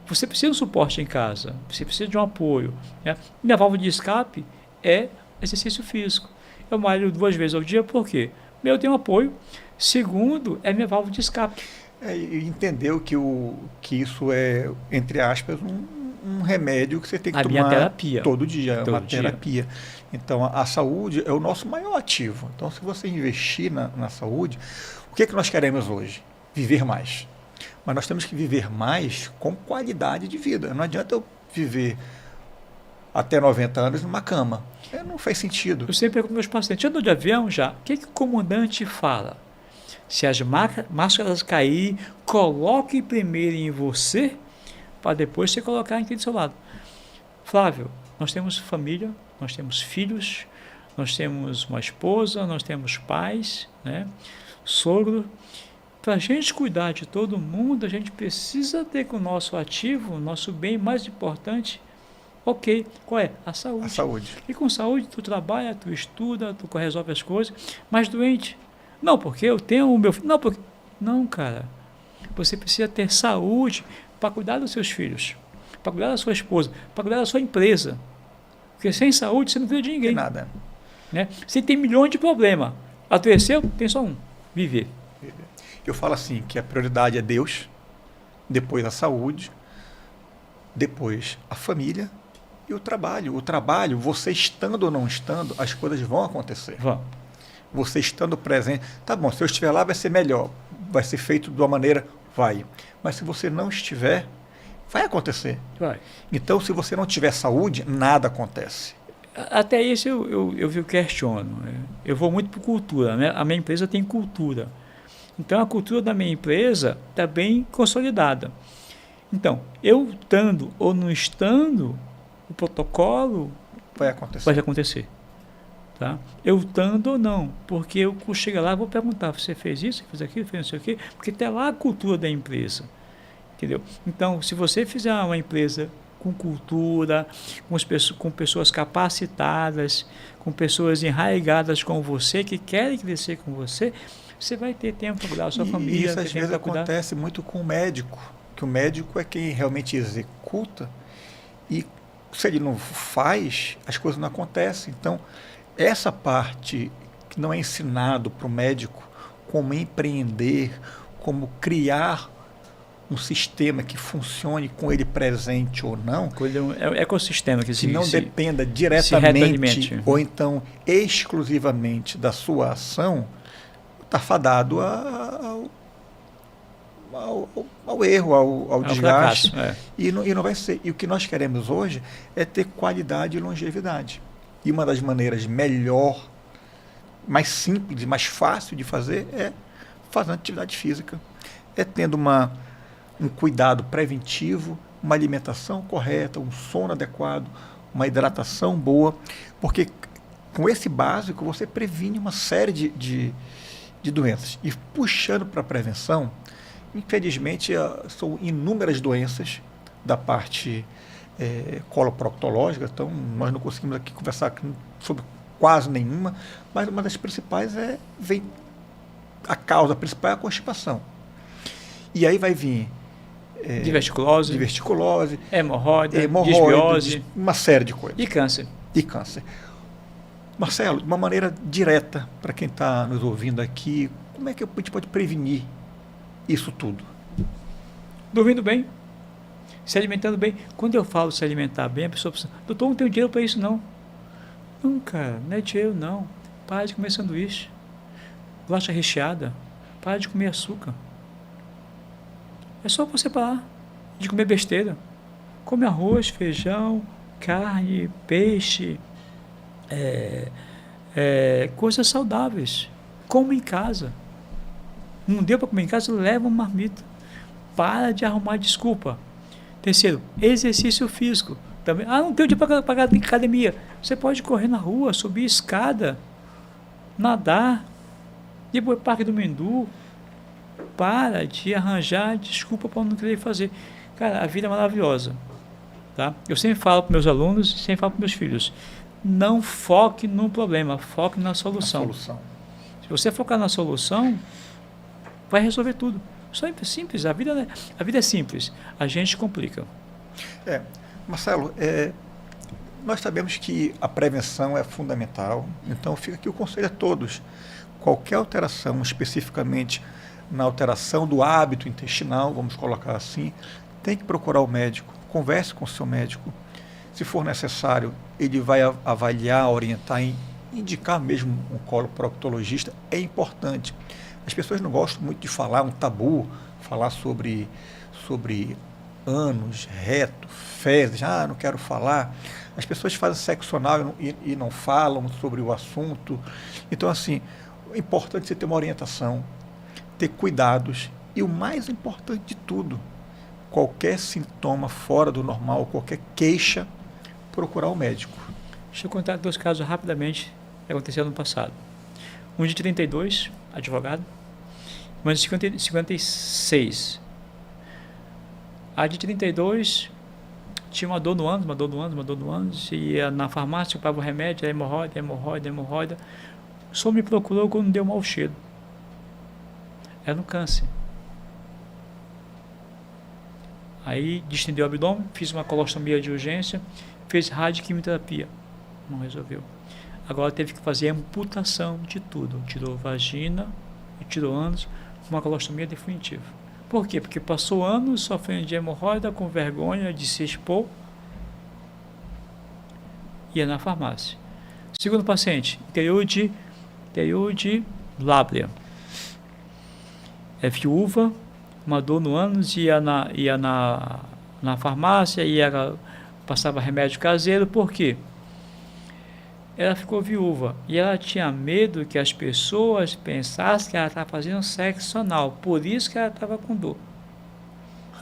Você precisa de um suporte em casa, você precisa de um apoio. Né? Minha válvula de escape é exercício físico. Eu malho 2 vezes ao dia, por quê? Eu tenho apoio. Segundo, é minha válvula de escape. E entendeu que isso é, entre aspas, um remédio que você tem que tomar minha terapia. todo dia, é uma dia. terapia. Então, a saúde é o nosso maior ativo. Então, se você investir na saúde, o que é que nós queremos hoje? Viver mais. Mas nós temos que viver mais com qualidade de vida. Não adianta eu viver até 90 anos numa cama. Não faz sentido. Eu sempre pergunto para meus pacientes, eu ando de avião já, o que o comandante fala? Se as máscaras caírem, coloque primeiro em você, para depois você colocar em quem do seu lado. Flávio, nós temos família, nós temos filhos, nós temos uma esposa, nós temos pais, né, sogro. Para a gente cuidar de todo mundo, a gente precisa ter com o nosso ativo, o nosso bem mais importante. Ok, qual é? A saúde. A saúde. E com saúde tu trabalha, tu estuda, tu resolve as coisas. Mas doente? Não, porque eu tenho o meu filho. Não, porque... Não, cara. Você precisa ter saúde para cuidar dos seus filhos, para cuidar da sua esposa, para cuidar da sua empresa. Porque sem saúde você não cuida de ninguém. Não tem nada. Né? Você tem milhões de problemas. Adoeceu? Tem só um. Viver. Eu falo assim, que a prioridade é Deus, depois a saúde, depois a família e o trabalho. O trabalho, você estando ou não estando, as coisas vão acontecer. Vão. Você estando presente, tá bom, se eu estiver lá vai ser melhor, vai ser feito de uma maneira, vai. Mas se você não estiver, vai acontecer. Vai. Então, se você não tiver saúde, nada acontece. Até isso eu questiono. Né? Eu vou muito por cultura. Né? A minha empresa tem cultura. Então, a cultura da minha empresa está bem consolidada. Então, eu estando ou não estando, o protocolo Vai acontecer. vai acontecer. Tá? Eu estando ou não, porque eu chego lá e vou perguntar, você fez isso, fez aquilo, fez não sei o quê, porque está lá a cultura da empresa. Entendeu? Então, se você fizer uma empresa com cultura, com pessoas capacitadas, com pessoas enraigadas com você, que querem crescer com você, você vai ter tempo para cuidar da sua família. E isso às vezes acontece muito com o médico, que o médico é quem realmente executa e se ele não faz, as coisas não acontecem. Então, essa parte que não é ensinado para o médico como empreender, como criar um sistema que funcione com ele presente ou não, é o ecossistema que não dependa diretamente ou então exclusivamente da sua ação, está fadado ao erro, ao desgaste, fracasso, e não vai ser. E o que nós queremos hoje é ter qualidade e longevidade. E uma das maneiras melhor, mais simples e mais fácil de fazer é fazendo atividade física, é tendo um cuidado preventivo, uma alimentação correta, um sono adequado, uma hidratação boa, porque com esse básico você previne uma série de doenças. E puxando para a prevenção, infelizmente são inúmeras doenças da parte coloproctológica, então nós não conseguimos aqui conversar sobre quase nenhuma, mas uma das principais a causa principal é a constipação. E aí vai vir diverticulose, hemorroida, disbiose, uma série de coisas. E câncer. Marcelo, de uma maneira direta, para quem está nos ouvindo aqui, como é que a gente pode prevenir isso tudo? Dormindo bem, se alimentando bem. Quando eu falo se alimentar bem, a pessoa pensa, doutor, não tenho dinheiro para isso não. Não, cara, não é dinheiro não. Para de comer sanduíche, bolacha recheada, para de comer açúcar. É só você parar de comer besteira. Come arroz, feijão, carne, peixe, coisas saudáveis. Come em casa. Não deu para comer em casa, leva uma marmita. Para de arrumar desculpa. Terceiro, exercício físico. Também, não tenho dinheiro para pagar academia. Você pode correr na rua, subir escada, nadar, ir para o Parque do Mendu. Para de arranjar desculpa para não querer fazer. Cara, a vida é maravilhosa. Tá? Eu sempre falo para meus alunos, sempre falo para meus filhos, não foque no problema, foque na solução. Se você focar na solução, vai resolver tudo. Só é simples, a vida é simples, a gente complica. Marcelo, nós sabemos que a prevenção é fundamental, então fica aqui o conselho a todos. Qualquer alteração, especificamente na alteração do hábito intestinal, vamos colocar assim, tem que procurar o médico, converse com o seu médico. Se for necessário, ele vai avaliar, orientar, indicar mesmo um coloproctologista, é importante. As pessoas não gostam muito de falar, um tabu, falar sobre ânus, reto, fezes, não quero falar. As pessoas fazem sexo anal e não falam sobre o assunto. Então, assim, é importante você ter uma orientação, ter cuidados e o mais importante de tudo, qualquer sintoma fora do normal, qualquer queixa, procurar o médico. Deixa eu contar 2 casos rapidamente que aconteceram no passado. Um de 32, advogado, um de 56. A de 32 tinha uma dor no ânus, ia na farmácia, comprava o remédio, hemorroida. Só me procurou quando deu mau cheiro. Era um câncer. Aí distendeu o abdômen, fiz uma colostomia de urgência, fez radioquimioterapia. Não resolveu. Agora teve que fazer amputação de tudo. Tirou vagina e tirou ânus, uma colostomia definitiva. Por quê? Porque passou anos sofrendo de hemorroida, com vergonha de se expor, ia na farmácia. Segundo paciente, interior de lábrea. É viúva, uma dor no ânus, ia na farmácia, passava remédio caseiro. Por quê? Ela ficou viúva e ela tinha medo que as pessoas pensassem que ela estava fazendo sexo anal, por isso que ela estava com dor.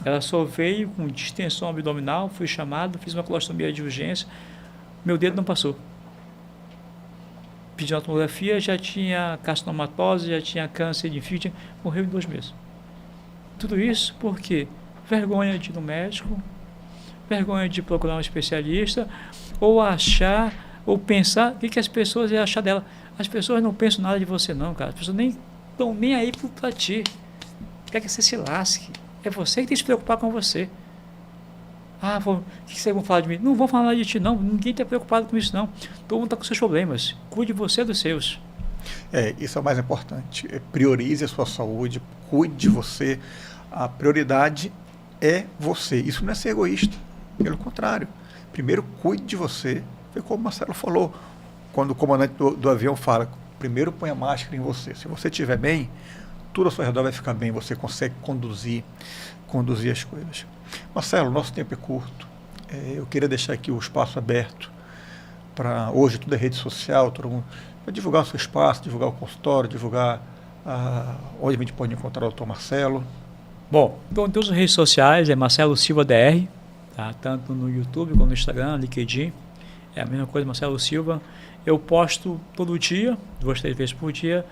Ela só veio com distensão abdominal, fui chamado, fiz uma colostomia de urgência, meu dedo não passou. Pedi uma tomografia, já tinha carcinomatose, já tinha câncer de fígado, morreu em 2 meses. Tudo isso porque vergonha de ir no médico, vergonha de procurar um especialista, ou pensar o que as pessoas iam achar dela. As pessoas não pensam nada de você não, cara. As pessoas nem estão nem aí para ti. Quer que você se lasque. É você que tem que se preocupar com você. O que vocês vão falar de mim? Não vão falar de ti não. Ninguém está preocupado com isso não. Todo mundo está com seus problemas. Cuide você dos seus. Isso é o mais importante. Priorize a sua saúde, cuide de você. A prioridade é você. Isso não é ser egoísta. Pelo contrário. Primeiro, cuide de você. Foi como o Marcelo falou, quando o comandante do avião fala, primeiro põe a máscara em você. Se você estiver bem, tudo ao seu redor vai ficar bem. Você consegue conduzir as coisas. Marcelo, nosso tempo é curto. Eu queria deixar aqui o espaço aberto para hoje tudo é rede social, todo mundo para divulgar o seu espaço, divulgar o consultório, divulgar onde a gente pode encontrar o Dr. Marcelo. Bom, então todas as redes sociais é Marcelo Silva DR, tá? Tanto no YouTube como no Instagram, LinkedIn, é a mesma coisa, Marcelo Silva. Eu posto todo dia, 2, 3 vezes por dia,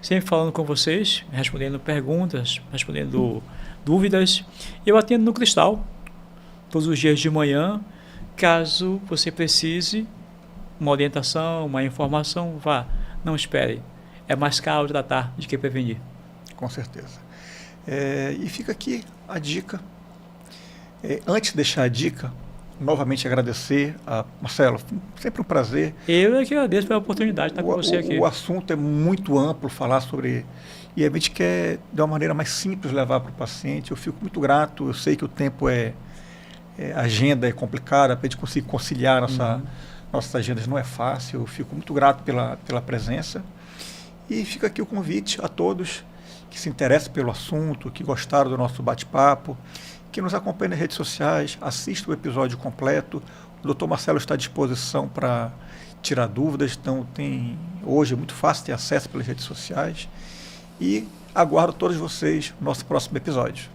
sempre falando com vocês, respondendo perguntas, respondendo dúvidas. Eu atendo no Cristal, todos os dias de manhã. Caso você precise uma orientação, uma informação, vá, não espere. É mais caro tratar do que prevenir. Com certeza. E fica aqui a dica. Antes de deixar a dica, novamente agradecer a Marcelo, sempre um prazer. Eu é que agradeço pela oportunidade de estar com você aqui. O assunto é muito amplo, falar sobre... E a gente quer, de uma maneira mais simples, levar para o paciente. Eu fico muito grato, eu sei que o tempo a agenda é complicada, para a gente conseguir conciliar nossas agendas não é fácil. Eu fico muito grato pela presença. E fica aqui o convite a todos que se interessam pelo assunto, que gostaram do nosso bate-papo, que nos acompanhem nas redes sociais, assistam o episódio completo. O Dr. Marcelo está à disposição para tirar dúvidas, então hoje é muito fácil ter acesso pelas redes sociais. E aguardo todos vocês no nosso próximo episódio.